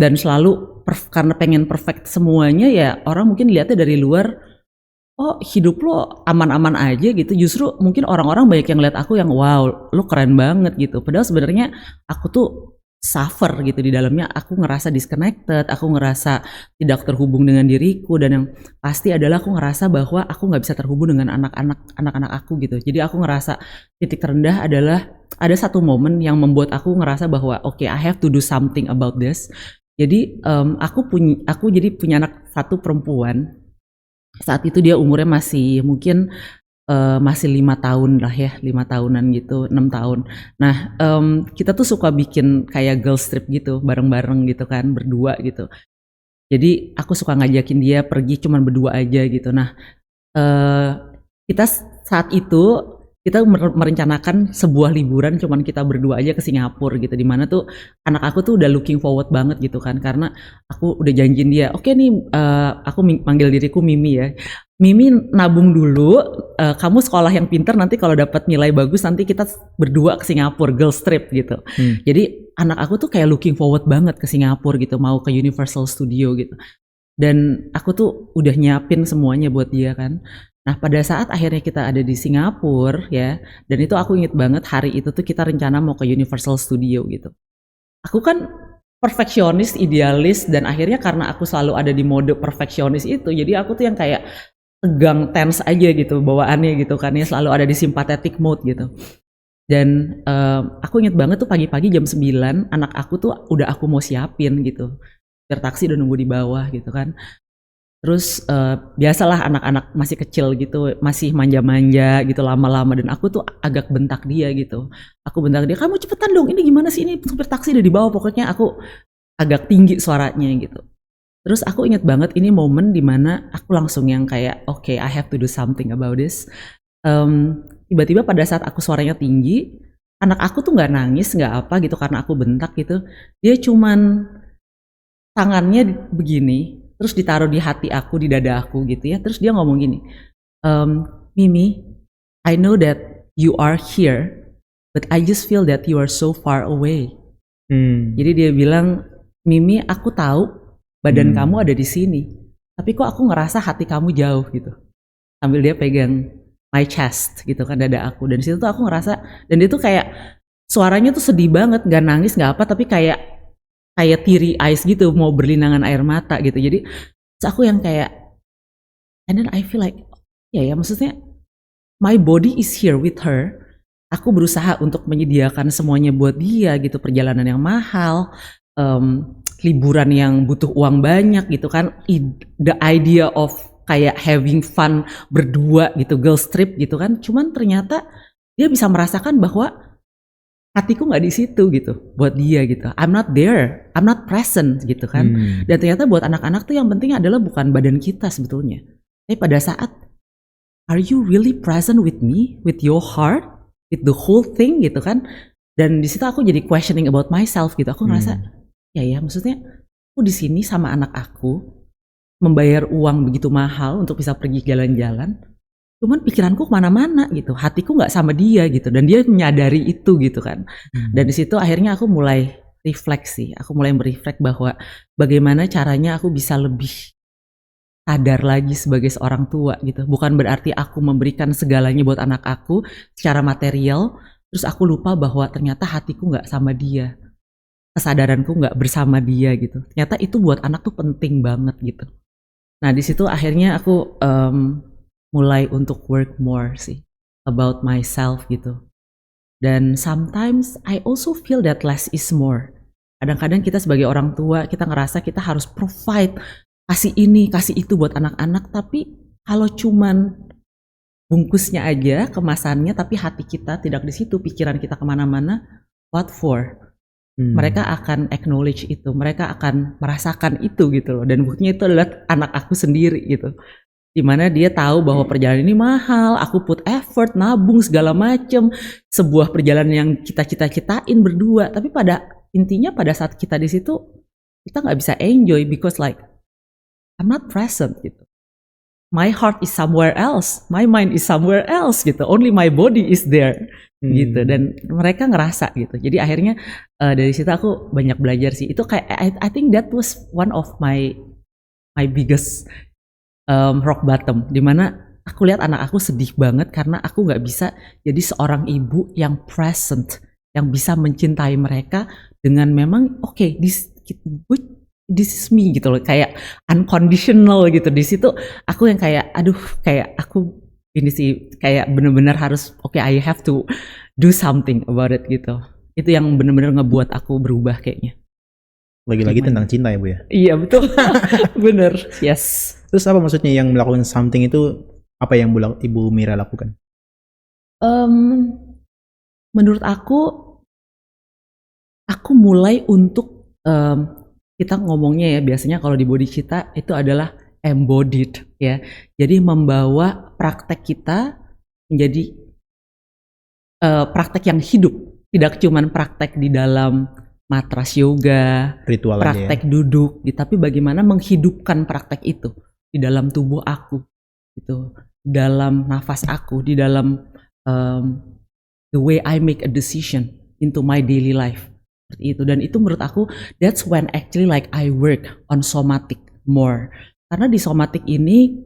Dan selalu karena pengen perfect semuanya ya, orang mungkin lihatnya dari luar, oh hidup lo aman-aman aja gitu. Justru mungkin orang-orang banyak yang lihat aku yang wow, lo keren banget gitu. Padahal sebenarnya aku tuh suffer gitu di dalamnya. Aku ngerasa disconnected, aku ngerasa tidak terhubung dengan diriku, dan yang pasti adalah aku ngerasa bahwa aku nggak bisa terhubung dengan anak-anak aku gitu. Jadi aku ngerasa titik terendah adalah ada satu momen yang membuat aku ngerasa bahwa oke, I have to do something about this. Jadi aku jadi punya anak satu perempuan. Saat itu dia umurnya masih mungkin masih 5 tahun lah ya, 5 tahunan gitu, 6 tahun. Nah kita tuh suka bikin kayak girls trip gitu bareng-bareng gitu kan, berdua gitu. Jadi aku suka ngajakin dia pergi cuman berdua aja gitu. Nah, kita saat itu kita merencanakan sebuah liburan cuman kita berdua aja ke Singapura gitu, dimana tuh anak aku tuh udah looking forward banget gitu kan, karena aku udah janjiin dia, oke nih, aku manggil diriku Mimi ya, Mimi nabung dulu, kamu sekolah yang pinter, nanti kalau dapat nilai bagus nanti kita berdua ke Singapura girls trip gitu. Jadi anak aku tuh kayak looking forward banget ke Singapura gitu, mau ke Universal Studio gitu, dan aku tuh udah nyiapin semuanya buat dia kan. Nah pada saat akhirnya kita ada di Singapura ya, dan itu aku inget banget hari itu tuh kita rencana mau ke Universal Studio gitu. Aku kan perfeksionis, idealis, dan akhirnya karena aku selalu ada di mode perfeksionis itu, jadi aku tuh yang kayak tegang, tense aja gitu bawaannya gitu kan ya, selalu ada di sympathetic mode gitu. Dan aku inget banget tuh pagi-pagi jam 9, anak aku tuh udah aku mau siapin gitu. Taksi udah nunggu di bawah gitu kan. Terus biasalah anak-anak masih kecil gitu, masih manja-manja gitu lama-lama, dan aku tuh agak bentak dia gitu. Aku bentak dia, kamu cepetan dong, ini gimana sih, ini supir taksi udah di bawah, pokoknya aku agak tinggi suaranya gitu. Terus aku inget banget ini momen dimana aku langsung yang kayak, oke, I have to do something about this. Tiba-tiba pada saat aku suaranya tinggi, anak aku tuh nggak nangis, nggak apa gitu karena aku bentak gitu. Dia cuman tangannya begini, terus ditaruh di hati aku, di dada aku gitu ya. Terus dia ngomong gini, Mimi, I know that you are here, but I just feel that you are so far away. Jadi dia bilang, Mimi, aku tahu badan kamu ada di sini, tapi kok aku ngerasa hati kamu jauh gitu. Sambil dia pegang my chest gitu kan, dada aku. Dan disitu tuh aku ngerasa, dan dia tuh kayak suaranya tuh sedih banget, gak nangis gak apa, tapi kayak teary eyes gitu, mau berlinangan air mata gitu. Jadi aku yang kayak, and then I feel like, ya maksudnya my body is here with her. Aku berusaha untuk menyediakan semuanya buat dia gitu, perjalanan yang mahal, liburan yang butuh uang banyak gitu kan, the idea of kayak having fun berdua gitu, girls trip gitu kan. Cuman ternyata dia bisa merasakan bahwa hatiku nggak di situ gitu buat dia gitu. I'm not there, I'm not present gitu kan. Dan ternyata buat anak-anak tuh yang penting adalah bukan badan kita sebetulnya, tapi pada saat, are you really present with me, with your heart, with the whole thing gitu kan. Dan di situ aku jadi questioning about myself gitu. Aku ngerasa ya maksudnya aku di sini sama anak aku membayar uang begitu mahal untuk bisa pergi jalan-jalan, cuman pikiranku kemana-mana gitu, hatiku nggak sama dia gitu, dan dia menyadari itu gitu kan. Dan di situ akhirnya aku mulai refleksi, aku mulai berefleks bahwa bagaimana caranya aku bisa lebih sadar lagi sebagai seorang tua gitu. Bukan berarti aku memberikan segalanya buat anak aku secara material, terus aku lupa bahwa ternyata hatiku nggak sama dia, kesadaranku nggak bersama dia gitu. Ternyata itu buat anak tuh penting banget gitu. Nah di situ akhirnya aku mulai untuk work more sih about myself gitu. Dan sometimes I also feel that less is more. Kadang-kadang kita sebagai orang tua, kita ngerasa kita harus provide, kasih ini, kasih itu buat anak-anak, tapi kalau cuman bungkusnya aja, kemasannya, tapi hati kita tidak di situ, pikiran kita kemana-mana, what for? Mereka akan acknowledge itu, mereka akan merasakan itu gitu loh. Dan buktinya itu adalah anak aku sendiri gitu, dimana dia tahu bahwa perjalanan ini mahal, aku put effort, nabung segala macem, sebuah perjalanan yang kita cita-citain berdua. Tapi pada intinya pada saat kita di situ, kita nggak bisa enjoy because like I'm not present gitu. My heart is somewhere else, my mind is somewhere else gitu. Only my body is there gitu. Dan mereka ngerasa gitu. Jadi akhirnya dari situ aku banyak belajar sih. Itu kayak I think that was one of my biggest rock bottom, dimana aku lihat anak aku sedih banget karena aku nggak bisa jadi seorang ibu yang present, yang bisa mencintai mereka dengan memang okay, this is me gitu loh, kayak unconditional gitu. Di situ aku yang kayak aduh, kayak aku ini sih kayak bener-bener harus okay, I have to do something about it gitu. Itu yang bener-bener ngebuat aku berubah kayaknya. Lagi-lagi tentang cinta ya Bu ya? Iya betul. Bener, yes. Terus apa maksudnya yang melakukan something itu, apa yang Ibu Mira lakukan? Menurut aku mulai untuk kita ngomongnya ya biasanya kalau di bodhicitta itu adalah embodied ya. Jadi membawa praktek kita menjadi praktek yang hidup, tidak cuman praktek di dalam matras yoga, Ritual praktek aja ya. duduk, tapi bagaimana menghidupkan praktek itu di dalam tubuh aku, gitu, dalam nafas aku, di dalam the way I make a decision into my daily life, seperti itu. Dan itu menurut aku that's when actually like I work on somatic more. Karena di somatik ini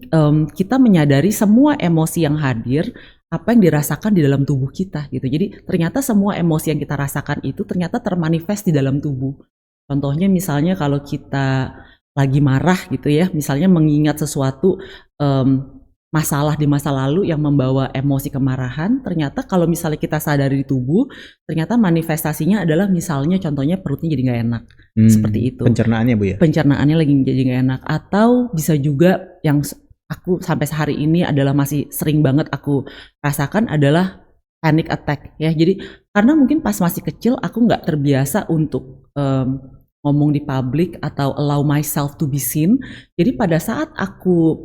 kita menyadari semua emosi yang hadir, apa yang dirasakan di dalam tubuh kita gitu. Jadi ternyata semua emosi yang kita rasakan itu ternyata termanifest di dalam tubuh. Contohnya misalnya kalau kita lagi marah gitu ya, misalnya mengingat sesuatu masalah di masa lalu yang membawa emosi kemarahan, ternyata kalau misalnya kita sadari di tubuh, ternyata manifestasinya adalah misalnya contohnya perutnya jadi nggak enak, seperti itu. Pencernaannya Bu ya? Pencernaannya lagi jadi nggak enak. Atau bisa juga yang aku sampai sehari ini adalah masih sering banget aku rasakan adalah panic attack ya. Jadi karena mungkin pas masih kecil aku nggak terbiasa untuk ngomong di publik atau allow myself to be seen. Jadi pada saat aku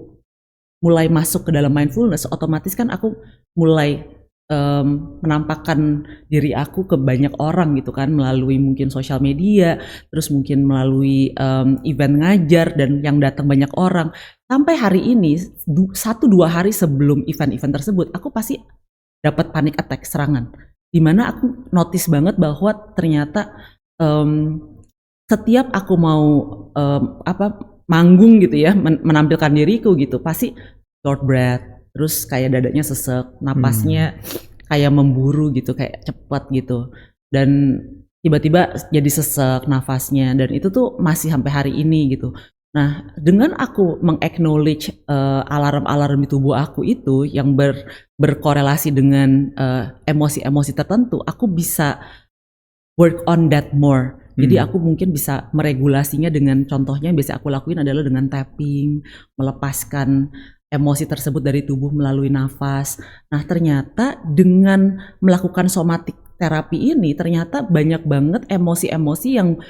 mulai masuk ke dalam mindfulness, otomatis kan aku mulai menampakkan diri aku ke banyak orang gitu kan, melalui mungkin sosial media, terus mungkin melalui event ngajar dan yang datang banyak orang. Sampai hari ini 1-2 hari sebelum event-event tersebut, aku pasti dapat panic attack, serangan. Dimana aku notice banget bahwa ternyata setiap aku mau manggung gitu ya, menampilkan diriku gitu, pasti short breath, terus kayak dadanya sesek, napasnya kayak memburu gitu, kayak cepat gitu, dan tiba-tiba jadi sesek nafasnya, dan itu tuh masih sampai hari ini gitu. Nah, dengan aku meng-acknowledge alarm-alarm di tubuh aku itu yang berkorelasi dengan emosi-emosi tertentu, aku bisa work on that more. Jadi aku mungkin bisa meregulasinya dengan, contohnya yang biasa aku lakuin adalah dengan tapping, melepaskan emosi tersebut dari tubuh melalui nafas. Nah ternyata dengan melakukan somatic terapi ini, ternyata banyak banget emosi-emosi yang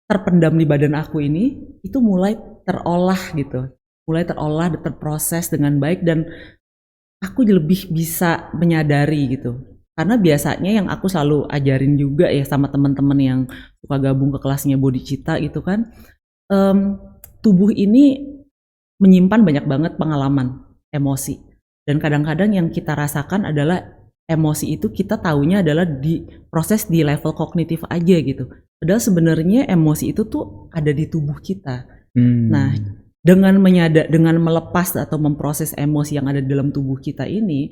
terpendam di badan aku ini, itu mulai terolah gitu. Mulai terolah, terproses dengan baik, dan aku lebih bisa menyadari gitu. Karena biasanya yang aku selalu ajarin juga ya sama teman-teman yang suka gabung ke kelasnya bodhicitta gitu kan, tubuh ini menyimpan banyak banget pengalaman emosi, dan kadang-kadang yang kita rasakan adalah emosi itu kita taunya adalah di proses di level kognitif aja gitu, padahal sebenarnya emosi itu tuh ada di tubuh kita. Nah dengan melepas atau memproses emosi yang ada di dalam tubuh kita ini,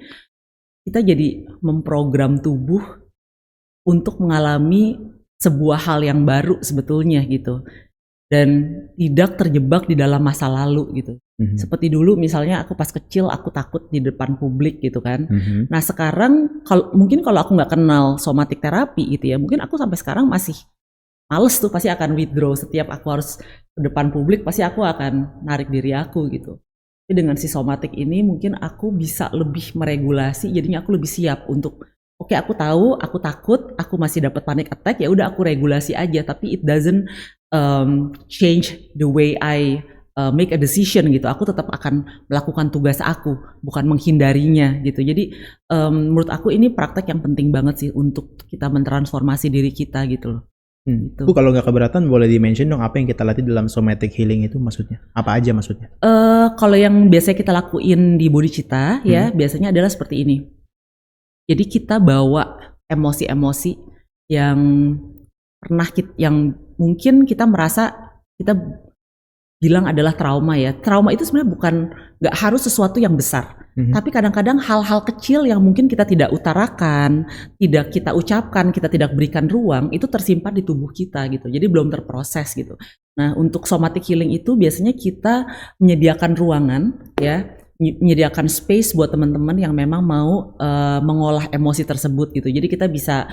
kita jadi memprogram tubuh untuk mengalami sebuah hal yang baru sebetulnya gitu, dan tidak terjebak di dalam masa lalu gitu. Seperti dulu misalnya aku pas kecil aku takut di depan publik gitu kan. Nah sekarang mungkin kalau aku nggak kenal somatic terapi gitu ya, mungkin aku sampai sekarang masih males tuh, pasti akan withdraw. Setiap aku harus ke depan publik pasti aku akan narik diri aku gitu. Tapi dengan si somatic ini mungkin aku bisa lebih meregulasi, jadinya aku lebih siap untuk oke, aku tahu aku takut, aku masih dapat panic attack, ya udah aku regulasi aja, tapi it doesn't change the way I make a decision gitu. Aku tetap akan melakukan tugas aku, bukan menghindarinya gitu. Jadi menurut aku ini praktek yang penting banget sih untuk kita mentransformasi diri kita gitu loh. Gitu. Bu, kalau nggak keberatan boleh di-mention dong apa yang kita latih dalam somatic healing itu maksudnya? Apa aja maksudnya? Kalau yang biasanya kita lakuin di bodhicitta ya, biasanya adalah seperti ini. Jadi kita bawa emosi-emosi yang yang mungkin kita merasa kita bilang adalah trauma ya. Trauma itu sebenarnya nggak harus sesuatu yang besar. Tapi kadang-kadang hal-hal kecil yang mungkin kita tidak utarakan, tidak kita ucapkan, kita tidak berikan ruang, itu tersimpan di tubuh kita gitu. Jadi belum terproses gitu. Nah, untuk somatic healing itu biasanya kita menyediakan ruangan ya, menyediakan space buat teman-teman yang memang mau mengolah emosi tersebut gitu. Jadi kita bisa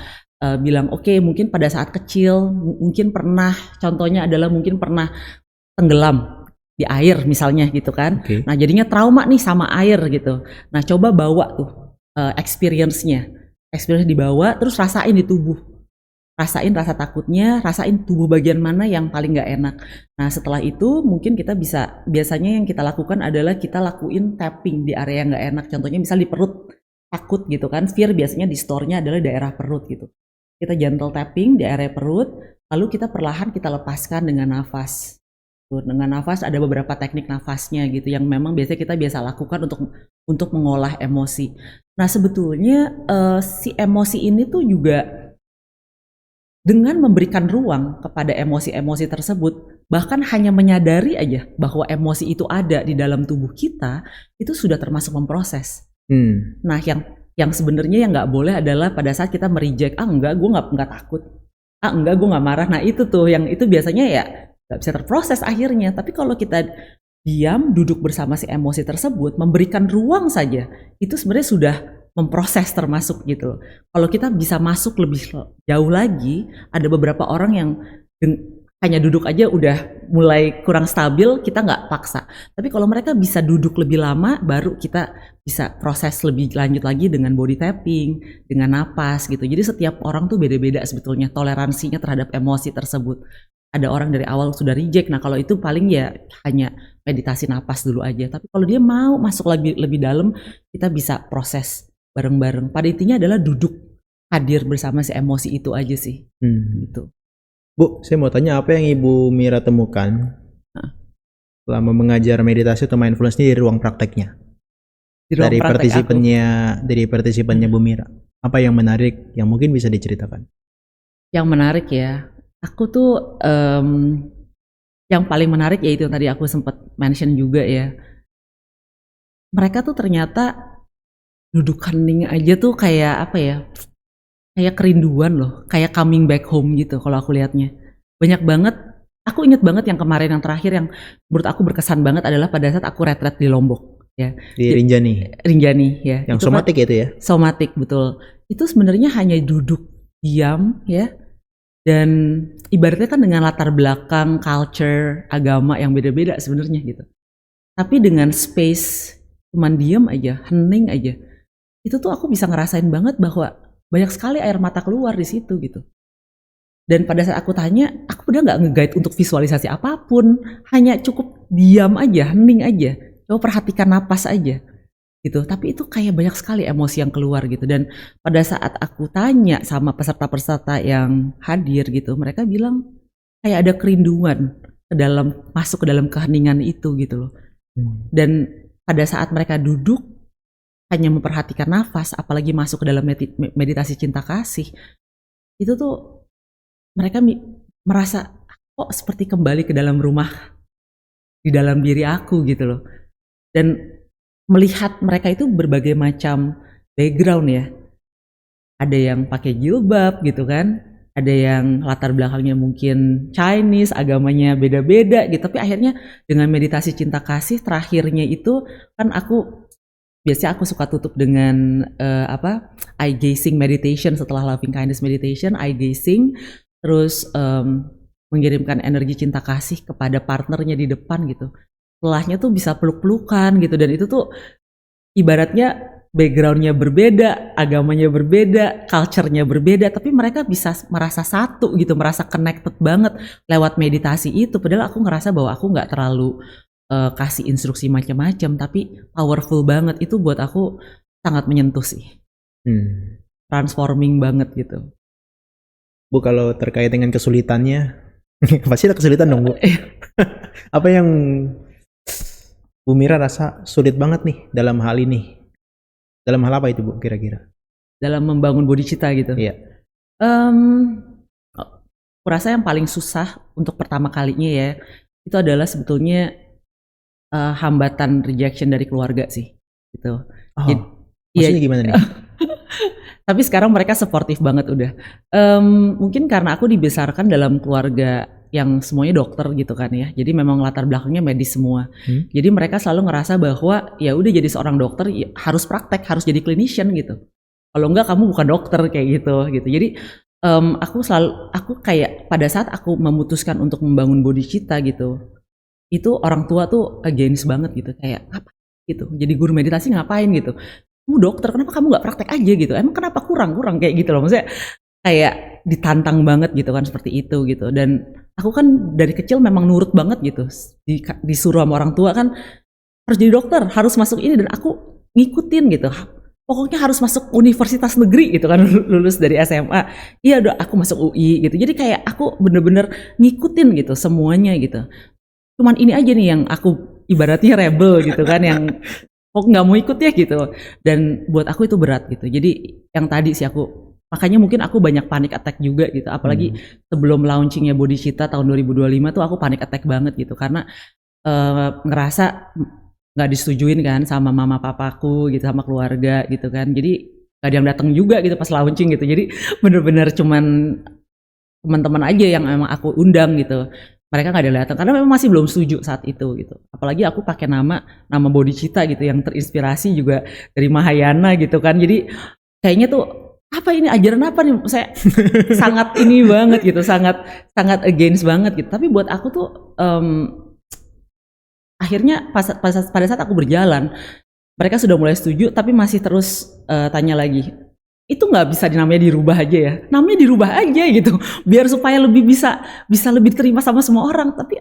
bilang oke, mungkin pada saat kecil mungkin pernah, contohnya adalah mungkin pernah tenggelam di air misalnya gitu kan. Nah jadinya trauma nih sama air gitu. Nah coba bawa tuh experience dibawa, terus rasain di tubuh. rasain rasa takutnya, rasain tubuh bagian mana yang paling nggak enak. Nah setelah itu mungkin kita bisa, biasanya yang kita lakukan adalah kita lakuin tapping di area yang nggak enak. Contohnya misal di perut, takut gitu kan, fear biasanya di store-nya adalah daerah perut gitu. Kita gentle tapping di area perut, lalu kita perlahan kita lepaskan dengan nafas. Tuh, dengan nafas ada beberapa teknik nafasnya gitu yang memang biasanya kita biasa lakukan untuk mengolah emosi. Nah sebetulnya si emosi ini tuh juga dengan memberikan ruang kepada emosi-emosi tersebut, bahkan hanya menyadari aja bahwa emosi itu ada di dalam tubuh kita, itu sudah termasuk memproses. Nah, yang sebenarnya yang nggak boleh adalah pada saat kita mereject, enggak, gue nggak takut, enggak, gue nggak marah. Nah itu tuh, yang itu biasanya ya nggak bisa terproses akhirnya. Tapi kalau kita diam, duduk bersama si emosi tersebut, memberikan ruang saja, itu sebenarnya sudah memproses termasuk gitu. Kalau kita bisa masuk lebih jauh lagi, ada beberapa orang yang hanya duduk aja udah mulai kurang stabil, kita nggak paksa. Tapi kalau mereka bisa duduk lebih lama, baru kita bisa proses lebih lanjut lagi dengan body tapping, dengan napas gitu. Jadi setiap orang tuh beda-beda sebetulnya toleransinya terhadap emosi tersebut. Ada orang dari awal sudah reject, nah kalau itu paling ya hanya meditasi napas dulu aja. Tapi kalau dia mau masuk lebih dalam, kita bisa proses bareng-bareng. Pada intinya adalah duduk hadir bersama si emosi itu aja sih. Gitu. Bu, saya mau tanya apa yang Ibu Mira temukan selama mengajar meditasi atau mindfulness ini di ruang prakteknya? Dari partisipannya Bu Mira. Apa yang menarik yang mungkin bisa diceritakan? Yang menarik ya, aku tuh yang paling menarik yaitu yang tadi aku sempat mention juga ya. Mereka tuh ternyata duduk hening aja tuh kayak apa ya, kayak kerinduan loh, kayak coming back home gitu kalau aku lihatnya. Banyak banget, aku inget banget yang kemarin yang terakhir yang menurut aku berkesan banget adalah pada saat aku retret di Lombok ya. Di Rinjani ya. Yang itu somatik kan, itu ya? Somatik, betul. Itu sebenarnya hanya duduk diam ya, dan ibaratnya kan dengan latar belakang, culture, agama yang beda-beda sebenarnya gitu. Tapi dengan space, cuman diam aja, hening aja, itu tuh aku bisa ngerasain banget bahwa banyak sekali air mata keluar di situ gitu. Dan pada saat aku tanya, aku udah nggak nge-guide untuk visualisasi apapun, hanya cukup diam aja, hening aja, coba perhatikan napas aja gitu. Tapi itu kayak banyak sekali emosi yang keluar gitu. Dan pada saat aku tanya sama peserta-peserta yang hadir gitu, mereka bilang kayak ada kerinduan masuk ke dalam keheningan itu gitu loh. Dan pada saat mereka duduk hanya memperhatikan nafas, apalagi masuk ke dalam meditasi cinta kasih, itu tuh mereka merasa kok seperti kembali ke dalam rumah, di dalam diri aku gitu loh. Dan melihat mereka itu berbagai macam background ya, ada yang pakai jilbab gitu kan, ada yang latar belakangnya mungkin Chinese, agamanya beda-beda gitu, tapi akhirnya dengan meditasi cinta kasih terakhirnya itu kan biasanya aku suka tutup dengan eye gazing meditation setelah loving kindness meditation, eye gazing, terus mengirimkan energi cinta kasih kepada partnernya di depan gitu. Setelahnya tuh bisa peluk-pelukan gitu, dan itu tuh ibaratnya backgroundnya berbeda, agamanya berbeda, culture-nya berbeda, tapi mereka bisa merasa satu gitu, merasa connected banget lewat meditasi itu. Padahal aku ngerasa bahwa aku nggak terlalu kasih instruksi macam-macam, tapi powerful banget. Itu buat aku sangat menyentuh sih. Transforming banget gitu. Bu, kalau terkait dengan kesulitannya, pasti ada kesulitan dong Bu. Apa yang Bu Mira rasa sulit banget nih dalam hal ini? Dalam hal apa itu Bu kira-kira? Dalam membangun body cita gitu? Iya. Aku rasa yang paling susah untuk pertama kalinya ya, itu adalah sebetulnya hambatan rejection dari keluarga sih gitu. Maksudnya gimana nih? Tapi sekarang mereka suportif banget udah. Mungkin karena aku dibesarkan dalam keluarga yang semuanya dokter gitu kan ya. Jadi memang latar belakangnya medis semua. Jadi mereka selalu ngerasa bahwa ya udah jadi seorang dokter ya harus praktek, harus jadi clinician gitu. Kalau enggak kamu bukan dokter kayak gitu. Jadi aku kayak pada saat aku memutuskan untuk membangun body cita gitu, itu orang tua tuh against banget gitu, kayak apa gitu. Jadi guru meditasi ngapain gitu? Kamu dokter, kenapa kamu nggak praktek aja gitu? Emang kenapa kurang kayak gitu loh, maksudnya kayak ditantang banget gitu kan seperti itu gitu. Dan aku kan dari kecil memang nurut banget gitu, disuruh sama orang tua kan harus jadi dokter, harus masuk ini, dan aku ngikutin gitu. Pokoknya harus masuk universitas negeri gitu kan, lulus dari SMA. Iya udah aku masuk UI gitu. Jadi kayak aku bener-bener ngikutin gitu semuanya gitu. Cuman ini aja nih yang aku ibaratnya rebel gitu kan, yang kok nggak mau ikut ya gitu. Dan buat aku itu berat gitu. Jadi yang tadi sih makanya mungkin aku banyak panic attack juga gitu. Apalagi sebelum launchingnya Bodhicitta tahun 2025 tuh aku panic attack banget gitu. Karena ngerasa nggak disetujuin kan sama mama papaku gitu, sama keluarga gitu kan. Jadi gak ada yang datang juga gitu pas launching gitu. Jadi bener-bener cuman teman-teman aja yang emang aku undang gitu. Mereka gak ada yang datang karena memang masih belum setuju saat itu gitu. Apalagi aku pakai nama Bodhicitta gitu yang terinspirasi juga dari Mahayana gitu kan. Jadi kayaknya tuh apa ini, ajaran apa nih, saya sangat ini banget gitu, sangat against banget gitu. Tapi buat aku tuh akhirnya pada saat aku berjalan, mereka sudah mulai setuju, tapi masih terus tanya lagi, itu nggak bisa namanya dirubah aja ya? Namanya dirubah aja gitu, biar supaya lebih bisa lebih terima sama semua orang. Tapi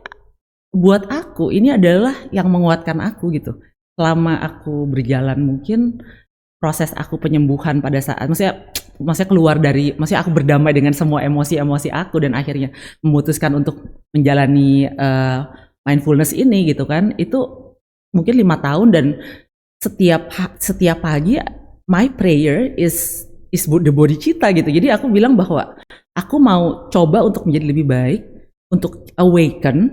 buat aku ini adalah yang menguatkan aku gitu. Selama aku berjalan, mungkin proses aku penyembuhan pada saat, maksudnya keluar dari, maksudnya aku berdamai dengan semua emosi aku dan akhirnya memutuskan untuk menjalani mindfulness ini gitu kan, itu mungkin 5 tahun. Dan setiap pagi my prayer is the Bodhicitta gitu. Jadi aku bilang bahwa aku mau coba untuk menjadi lebih baik, untuk awaken,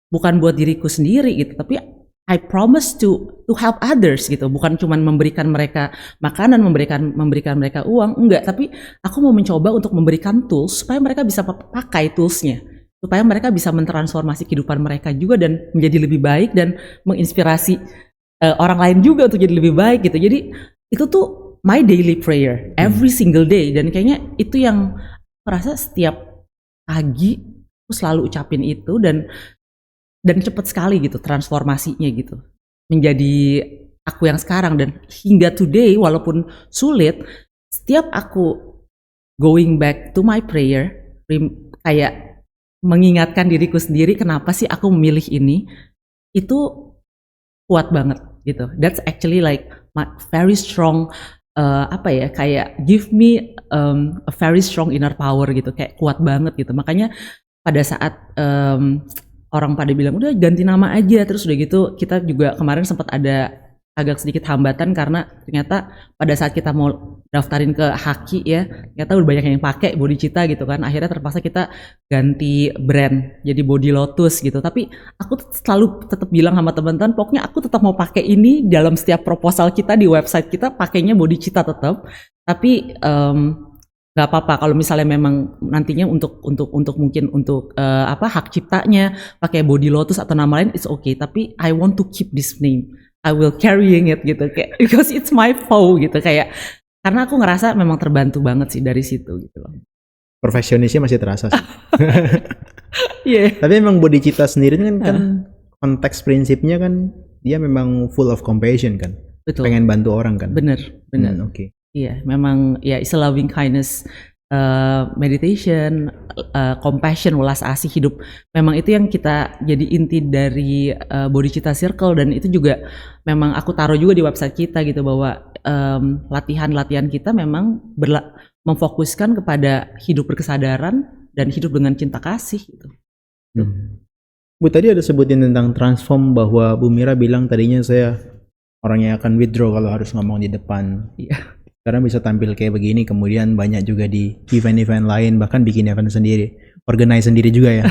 bukan buat diriku sendiri gitu, tapi I promise to help others gitu. Bukan cuma memberikan mereka makanan, memberikan mereka uang, enggak, tapi aku mau mencoba untuk memberikan tools supaya mereka bisa pakai toolsnya, supaya mereka bisa mentransformasi kehidupan mereka juga dan menjadi lebih baik dan menginspirasi orang lain juga untuk jadi lebih baik gitu. Jadi itu tuh my daily prayer every single day, dan kayaknya itu yang merasa setiap pagi aku selalu ucapin itu, dan cepet sekali gitu transformasinya gitu menjadi aku yang sekarang. Dan hingga today walaupun sulit, setiap aku going back to my prayer, kayak mengingatkan diriku sendiri kenapa sih aku memilih ini, itu kuat banget gitu. That's actually like my very strong kayak give me a very strong inner power gitu, kayak kuat banget gitu. Makanya pada saat orang pada bilang udah ganti nama aja, terus udah gitu kita juga kemarin sempat ada agak sedikit hambatan karena ternyata pada saat kita mau daftarin ke Haki ya, ternyata udah banyak yang pakai Bodhicitta gitu kan. Akhirnya terpaksa kita ganti brand jadi Body Lotus gitu. Tapi aku selalu tetap bilang sama teman-teman, pokoknya aku tetap mau pakai ini dalam setiap proposal kita di website kita, pakainya Bodhicitta tetap. Tapi nggak apa-apa kalau misalnya memang nantinya untuk mungkin untuk hak ciptanya pakai Body Lotus atau nama lain, it's okay. Tapi I want to keep this name, I will carrying it gitu, kayak because it's my foe gitu, kayak karena aku ngerasa memang terbantu banget sih dari situ gitu loh. Perfeksionisnya masih terasa sih. Yeah. Tapi memang Bodhicitta sendiri kan konteks prinsipnya kan dia memang full of compassion kan. Betul. Pengen bantu orang kan. Bener. Oke. Iya, memang ya it's a loving kindness, meditation, compassion, welas asih hidup. Memang itu yang kita jadi inti dari Bodhicitta Circle, dan itu juga memang aku taruh juga di website kita gitu, bahwa latihan kita memang memfokuskan kepada hidup berkesadaran dan hidup dengan cinta kasih gitu. Bu tadi ada sebutin tentang transform, bahwa Bu Mira bilang tadinya saya orang yang akan withdraw kalau harus ngomong di depan. Iya. Sekarang bisa tampil kayak begini, kemudian banyak juga di event-event lain, bahkan bikin event sendiri, organize sendiri juga ya.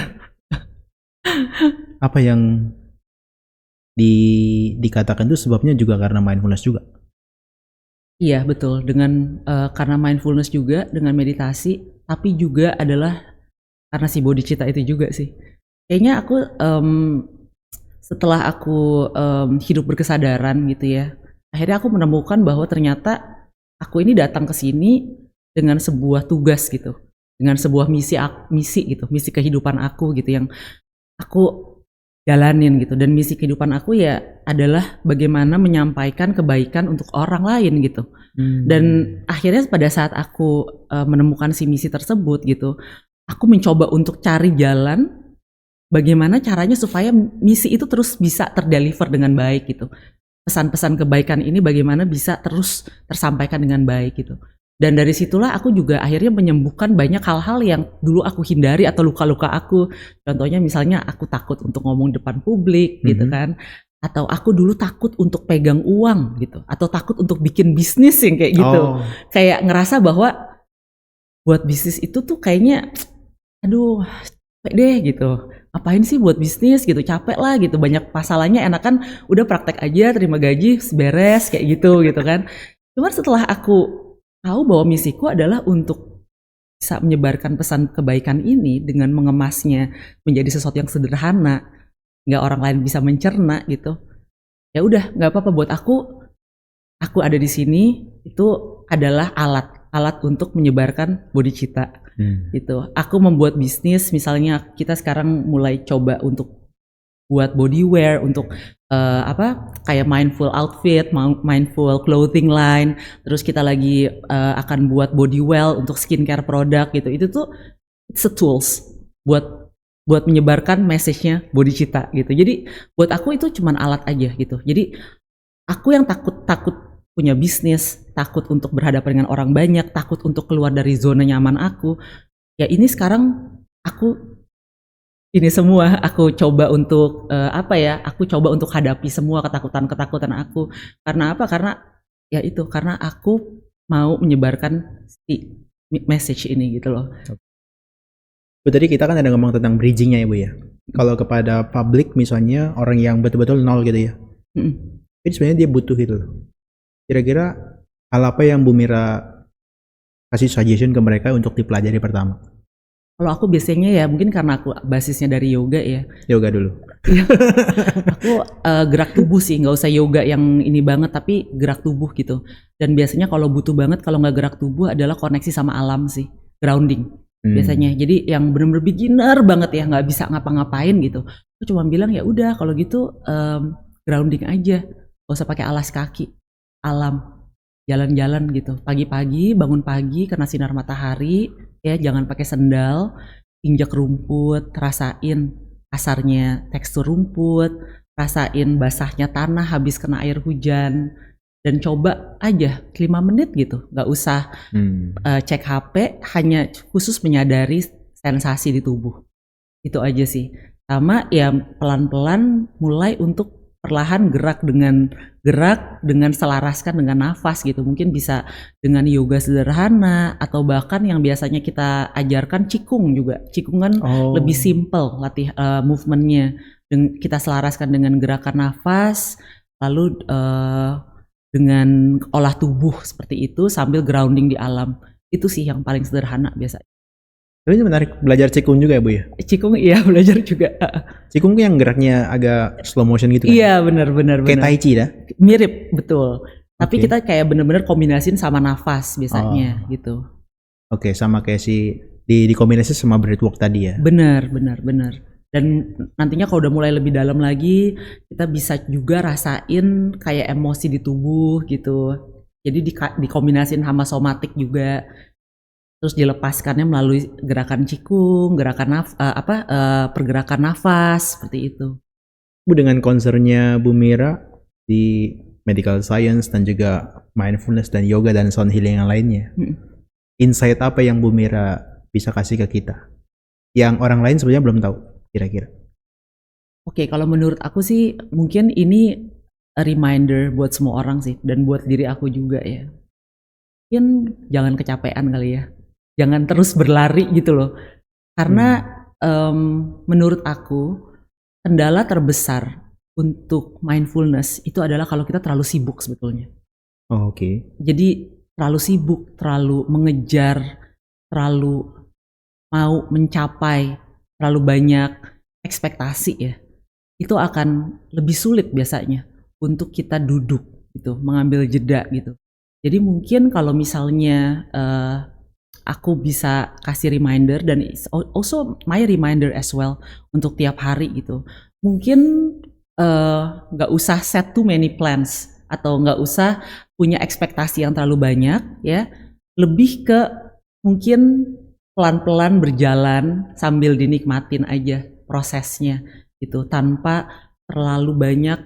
Apa yang dikatakan itu sebabnya juga karena mindfulness juga? Iya betul, dengan karena mindfulness juga, dengan meditasi, tapi juga adalah karena si Bodhicitta itu juga sih. Kayaknya aku setelah aku hidup berkesadaran gitu ya, akhirnya aku menemukan bahwa ternyata aku ini datang ke sini dengan sebuah tugas gitu, dengan sebuah misi gitu, misi kehidupan aku gitu yang aku jalanin gitu. Dan misi kehidupan aku ya adalah bagaimana menyampaikan kebaikan untuk orang lain gitu. Dan akhirnya pada saat aku menemukan si misi tersebut gitu, aku mencoba untuk cari jalan bagaimana caranya supaya misi itu terus bisa terdeliver dengan baik gitu. Pesan-pesan kebaikan ini bagaimana bisa terus tersampaikan dengan baik gitu. Dan dari situlah aku juga akhirnya menyembuhkan banyak hal-hal yang dulu aku hindari atau luka-luka aku. Contohnya misalnya aku takut untuk ngomong depan publik gitu kan. Atau aku dulu takut untuk pegang uang gitu. Atau takut untuk bikin bisnis yang kayak gitu. Kayak ngerasa bahwa buat bisnis itu tuh kayaknya aduh capek deh gitu. Apain sih buat bisnis gitu, capek lah gitu, banyak masalahnya, enakan udah praktek aja, terima gaji, beres kayak gitu kan. Cuma setelah aku tahu bahwa misiku adalah untuk bisa menyebarkan pesan kebaikan ini dengan mengemasnya menjadi sesuatu yang sederhana, nggak orang lain bisa mencerna gitu. Ya udah, nggak apa-apa buat aku ada di sini itu adalah alat untuk menyebarkan bodhicitta. Gitu. Aku membuat bisnis, misalnya kita sekarang mulai coba untuk buat bodywear untuk kayak mindful outfit, mindful clothing line. Terus kita lagi akan buat body well untuk skincare produk gitu. Itu tuh it's a tools buat menyebarkan message-nya bodhicitta gitu. Jadi buat aku itu cuman alat aja gitu. Jadi aku yang takut punya bisnis, takut untuk berhadapan dengan orang banyak, takut untuk keluar dari zona nyaman aku. Ya ini sekarang aku coba untuk aku coba untuk hadapi semua ketakutan aku. Karena apa? Karena aku mau menyebarkan si message ini gitu loh. Bu, tadi kita kan ada ngomong tentang bridgingnya ya Bu ya. Kalau kepada publik misalnya orang yang betul-betul nol gitu ya. Jadi sebenarnya dia butuh gitu loh. Kira-kira hal apa yang Bu Mira kasih suggestion ke mereka untuk dipelajari pertama? Kalau aku biasanya ya mungkin karena aku basisnya dari yoga ya. Yoga dulu. Aku gerak tubuh sih, nggak usah yoga yang ini banget tapi gerak tubuh gitu. Dan biasanya kalau butuh banget kalau nggak gerak tubuh adalah koneksi sama alam sih, grounding biasanya. Jadi yang benar-benar beginner banget ya nggak bisa ngapa-ngapain gitu. Aku cuma bilang ya udah kalau gitu grounding aja, nggak usah pakai alas kaki. Alam, jalan-jalan gitu, pagi-pagi bangun pagi kena sinar matahari ya, jangan pakai sendal, injak rumput, rasain kasarnya tekstur rumput, rasain basahnya tanah habis kena air hujan, dan coba aja 5 menit gitu, nggak usah cek HP, hanya khusus menyadari sensasi di tubuh, itu aja sih. Sama ya pelan-pelan mulai untuk perlahan gerak dengan selaraskan dengan nafas gitu. Mungkin bisa dengan yoga sederhana atau bahkan yang biasanya kita ajarkan qigong juga. Qigong kan lebih simple movementnya. Kita selaraskan dengan gerakan nafas, lalu dengan olah tubuh seperti itu sambil grounding di alam. Itu sih yang paling sederhana biasanya. Tapi ini menarik, belajar Qigong juga ya Bu ya? Qigong iya belajar juga. Qigong yang geraknya agak slow motion gitu kan? Iya benar. Kayak Tai Chi dah? Mirip, betul. Tapi kita kayak benar-benar kombinasiin sama nafas biasanya gitu. Oke, sama kayak dikombinasi sama breathwork tadi ya? Benar. Dan nantinya kalau udah mulai lebih dalam lagi, kita bisa juga rasain kayak emosi di tubuh gitu. Jadi dikombinasiin sama somatik juga. Terus dilepaskannya melalui gerakan qigong, gerakan pergerakan nafas seperti itu. Bu, dengan concernnya Bu Mira di medical science dan juga mindfulness dan yoga dan sound healing yang lainnya, insight apa yang Bu Mira bisa kasih ke kita yang orang lain sebenarnya belum tahu kira-kira? Oke, kalau menurut aku sih mungkin ini a reminder buat semua orang sih, dan buat diri aku juga ya. Mungkin jangan kecapean kali ya. Jangan terus berlari gitu loh. Karena menurut aku kendala terbesar untuk mindfulness itu adalah kalau kita terlalu sibuk sebetulnya. Oke. Jadi terlalu sibuk, terlalu mengejar, terlalu mau mencapai, terlalu banyak ekspektasi ya. Itu akan lebih sulit biasanya untuk kita duduk gitu, mengambil jeda gitu. Jadi mungkin kalau misalnya aku bisa kasih reminder, dan also my reminder as well untuk tiap hari gitu. Mungkin nggak usah set too many plans atau nggak usah punya ekspektasi yang terlalu banyak ya, lebih ke mungkin pelan-pelan berjalan sambil dinikmatin aja prosesnya gitu, tanpa terlalu banyak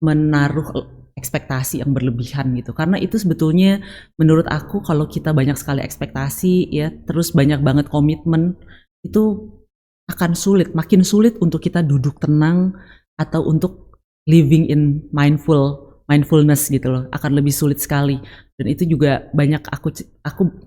menaruh ekspektasi yang berlebihan gitu. Karena itu sebetulnya menurut aku kalau kita banyak sekali ekspektasi ya, terus banyak banget komitmen, itu akan sulit, makin sulit untuk kita duduk tenang atau untuk living in mindfulness gitu loh, akan lebih sulit sekali. Dan itu juga banyak aku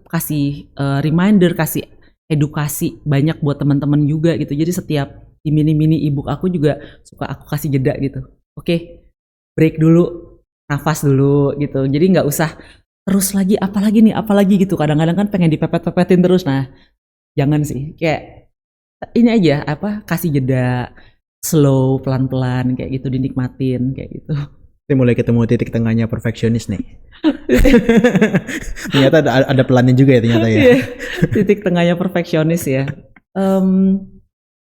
kasih reminder, kasih edukasi banyak buat teman-teman juga gitu. Jadi setiap di mini-mini ebook aku juga suka aku kasih jeda gitu. Oke, break dulu, nafas dulu gitu. Jadi nggak usah terus lagi apalagi gitu. Kadang-kadang kan pengen dipepet-pepetin terus. Nah, jangan sih. Kayak ini aja kasih jeda, slow, pelan-pelan kayak gitu, dinikmatin kayak gitu. Saya mulai ketemu titik tengahnya perfeksionis nih. Ternyata ada pelannya juga ya ternyata ya. Titik tengahnya perfeksionis ya.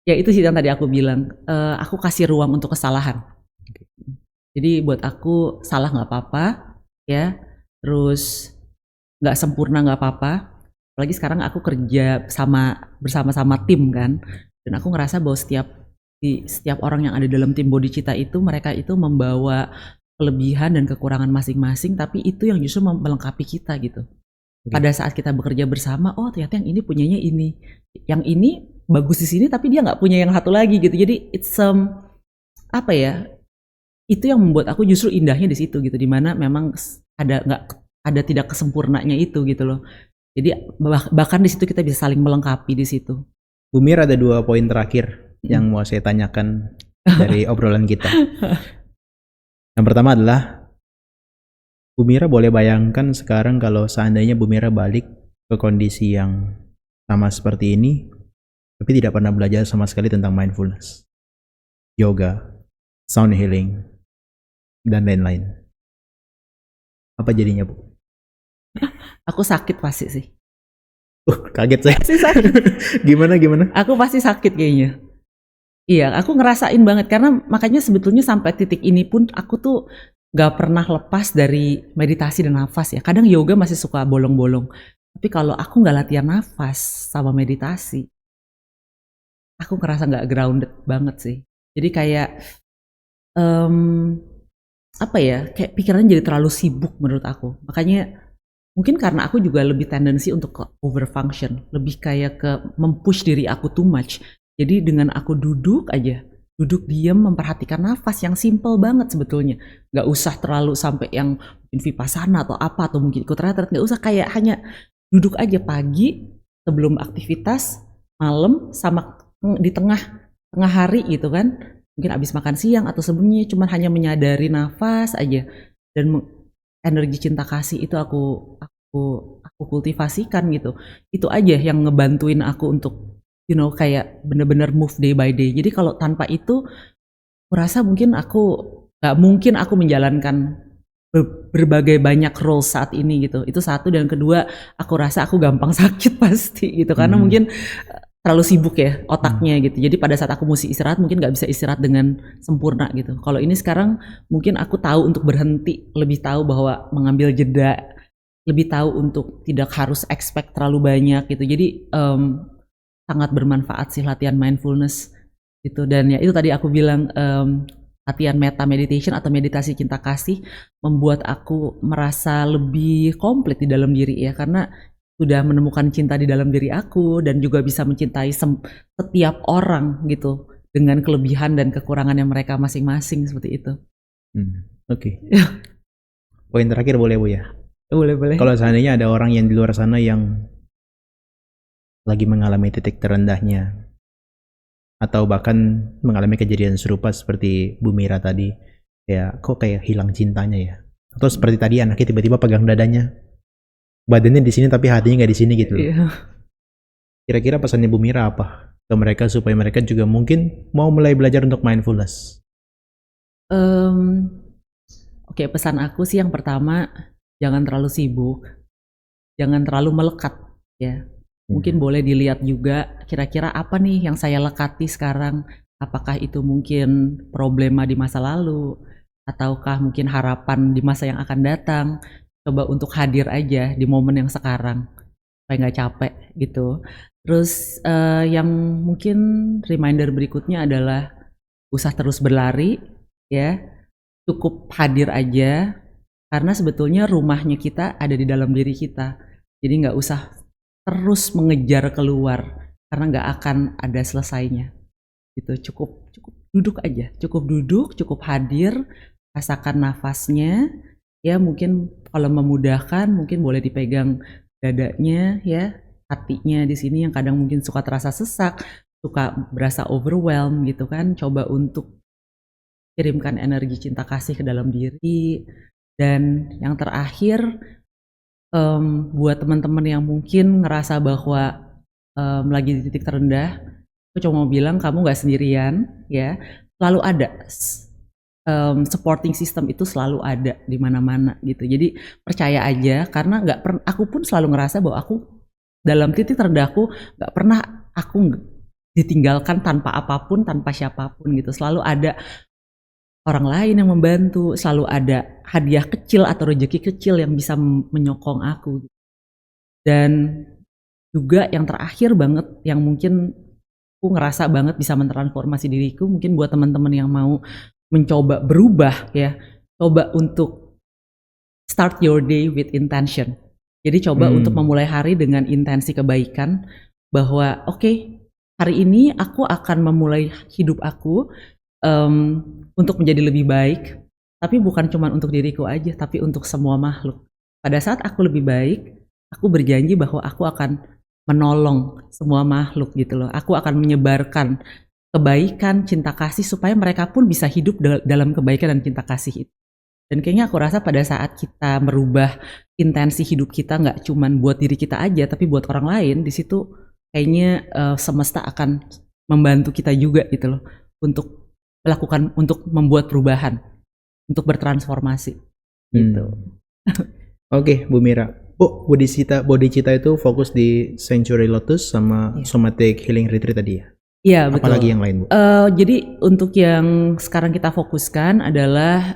Ya itu sih yang tadi aku bilang. Aku kasih ruang untuk kesalahan. Jadi buat aku salah nggak apa-apa ya. Terus nggak sempurna nggak apa-apa. Apalagi sekarang aku kerja bersama-sama tim kan. Dan aku ngerasa bahwa setiap orang yang ada dalam tim Bodi Cita itu, mereka itu membawa kelebihan dan kekurangan masing-masing, tapi itu yang justru melengkapi kita gitu. Pada saat kita bekerja bersama, oh ternyata yang ini punyanya ini, yang ini bagus di sini, tapi dia nggak punya yang satu lagi gitu. Jadi it's apa ya? Itu yang membuat aku justru indahnya di situ gitu, dimana memang ada tidak kesempurnanya itu gitu loh. Jadi bahkan di situ kita bisa saling melengkapi di situ. Bu Mir, ada 2 poin terakhir yang mau saya tanyakan dari obrolan kita. Yang pertama adalah, Bu Mira boleh bayangkan sekarang kalau seandainya Bu Mira balik ke kondisi yang sama seperti ini, tapi tidak pernah belajar sama sekali tentang mindfulness, yoga, sound healing, dan lain-lain. Apa jadinya, Bu? Aku sakit pasti sih. Kaget saya. Pasti sakit. Gimana? Aku pasti sakit kayaknya. Iya, aku ngerasain banget, karena makanya sebetulnya sampai titik ini pun aku tuh gak pernah lepas dari meditasi dan nafas ya. Kadang yoga masih suka bolong-bolong, tapi kalau aku gak latihan nafas sama meditasi, aku ngerasa gak grounded banget sih. Jadi kayak kayak pikirannya jadi terlalu sibuk menurut aku. Makanya mungkin karena aku juga lebih tendensi untuk ke overfunction, lebih kayak ke mempush diri aku too much. Jadi dengan aku duduk diam, memperhatikan nafas yang simple banget sebetulnya. Gak usah terlalu sampai yang mungkin vipassana atau apa, atau mungkin ikut retret, gak usah, kayak hanya duduk aja pagi, sebelum aktivitas, malam, sama di tengah hari gitu kan. Mungkin abis makan siang atau sebelumnya, cuman hanya menyadari nafas aja. Dan energi cinta kasih itu aku kultivasikan gitu. Itu aja yang ngebantuin aku untuk kayak bener-bener move day by day. Jadi kalau tanpa itu, aku rasa mungkin gak mungkin aku menjalankan berbagai banyak role saat ini gitu. Itu satu, dan kedua, aku rasa aku gampang sakit pasti gitu, karena mungkin terlalu sibuk ya otaknya gitu. Jadi pada saat aku mesti istirahat, mungkin gak bisa istirahat dengan sempurna gitu. Kalau ini sekarang mungkin aku tahu untuk berhenti, lebih tahu bahwa mengambil jeda, lebih tahu untuk tidak harus expect terlalu banyak gitu. Jadi sangat bermanfaat sih latihan mindfulness gitu. Dan ya itu tadi aku bilang, latihan meta meditation atau meditasi cinta kasih membuat aku merasa lebih komplit di dalam diri ya, karena sudah menemukan cinta di dalam diri aku dan juga bisa mencintai setiap orang gitu dengan kelebihan dan kekurangannya mereka masing-masing seperti itu. Oke. Poin terakhir boleh, Bu ya? Boleh. Kalau seandainya ada orang yang di luar sana yang lagi mengalami titik terendahnya, atau bahkan mengalami kejadian serupa seperti Bu Mira tadi, kok kayak hilang cintanya ya, atau seperti tadi anaknya tiba-tiba pegang dadanya, badannya di sini tapi hatinya nggak di sini gitu. Kira-kira pesannya Bu Mira apa ke mereka supaya mereka juga mungkin mau mulai belajar untuk mindfulness? Oke, pesan aku sih yang pertama, jangan terlalu sibuk, jangan terlalu melekat ya. Mungkin boleh dilihat juga kira-kira apa nih yang saya lekati sekarang. Apakah itu mungkin problema di masa lalu, ataukah mungkin harapan di masa yang akan datang. Coba untuk hadir aja di momen yang sekarang supaya nggak capek gitu. Terus yang mungkin reminder berikutnya adalah usah terus berlari ya, cukup hadir aja karena sebetulnya rumahnya kita ada di dalam diri kita. Jadi nggak usah terus mengejar keluar karena nggak akan ada selesainya. Gitu, cukup duduk aja, cukup duduk, cukup hadir, rasakan nafasnya. Ya mungkin kalau memudahkan mungkin boleh dipegang dadanya ya, hatinya di sini yang kadang mungkin suka terasa sesak, suka berasa overwhelmed gitu kan. Coba untuk kirimkan energi cinta kasih ke dalam diri. Dan yang terakhir buat teman-teman yang mungkin ngerasa bahwa lagi di titik terendah, aku cuma mau bilang kamu nggak sendirian ya, selalu ada supporting system itu selalu ada di mana-mana gitu. Jadi percaya aja karena aku pun selalu ngerasa bahwa aku dalam titik terendahku nggak pernah aku ditinggalkan tanpa apapun, tanpa siapapun gitu. Selalu ada orang lain yang membantu, selalu ada hadiah kecil atau rezeki kecil yang bisa menyokong aku. Dan juga yang terakhir banget yang mungkin aku ngerasa banget bisa mentransformasi diriku, mungkin buat teman-teman yang mau mencoba berubah ya, coba untuk start your day with intention. Jadi coba untuk memulai hari dengan intensi kebaikan bahwa oke, hari ini aku akan memulai hidup aku untuk menjadi lebih baik, tapi bukan cuma untuk diriku aja, tapi untuk semua makhluk. Pada saat aku lebih baik, aku berjanji bahwa aku akan menolong semua makhluk gitu loh. Aku akan menyebarkan kebaikan, cinta kasih supaya mereka pun bisa hidup dalam kebaikan dan cinta kasih itu. Dan kayaknya aku rasa pada saat kita merubah intensi hidup kita nggak cuma buat diri kita aja, tapi buat orang lain, di situ kayaknya semesta akan membantu kita juga gitu loh untuk melakukan, untuk membuat perubahan, untuk bertransformasi gitu. Oke, Bu Mira. Bodhicitta itu fokus di Sanctuary Lotus sama Somatic Healing Retreat tadi ya? Iya betul. Apalagi yang lain Bu? Jadi untuk yang sekarang kita fokuskan adalah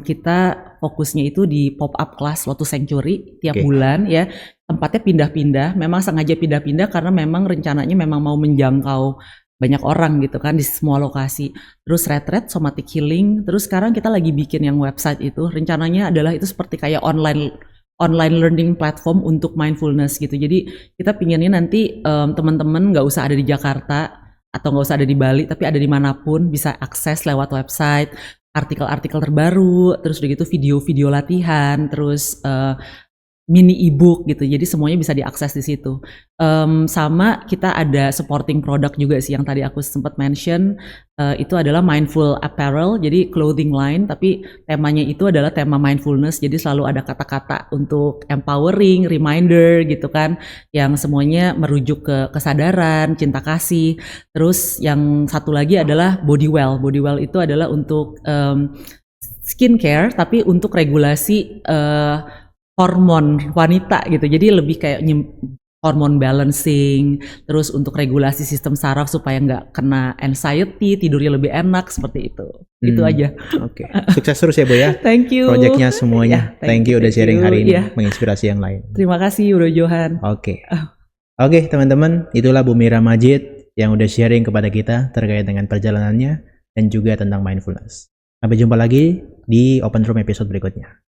kita fokusnya itu di pop-up class Lotus Sanctuary tiap bulan ya. Tempatnya pindah-pindah, memang sengaja pindah-pindah karena memang rencananya memang mau menjangkau banyak orang gitu kan di semua lokasi. Terus retreat, somatic healing, terus sekarang kita lagi bikin yang website itu. Rencananya adalah itu seperti kayak online learning platform untuk mindfulness gitu. Jadi kita pinginnya nanti teman-teman nggak usah ada di Jakarta atau nggak usah ada di Bali, tapi ada dimanapun bisa akses lewat website, artikel-artikel terbaru, terus udah gitu video-video latihan, terus mini ebook gitu. Jadi semuanya bisa diakses di situ. Sama kita ada supporting product juga sih yang tadi aku sempat mention, itu adalah mindful apparel, jadi clothing line, tapi temanya itu adalah tema mindfulness. Jadi selalu ada kata-kata untuk empowering, reminder gitu kan, yang semuanya merujuk ke kesadaran, cinta kasih. Terus yang satu lagi adalah body well. Body well itu adalah untuk skincare, tapi untuk regulasi hormon wanita gitu. Jadi lebih kayak hormon balancing, terus untuk regulasi sistem saraf supaya nggak kena anxiety, tidurnya lebih enak, seperti itu. Itu aja. Oke. Sukses terus ya Bu ya. Thank you. Proyeknya semuanya. Thank you udah sharing hari ini, menginspirasi yang lain. Terima kasih Bro Johan. Oke, teman-teman, itulah Bu Mira Majid yang udah sharing kepada kita terkait dengan perjalanannya dan juga tentang mindfulness. Sampai jumpa lagi di Open Room episode berikutnya.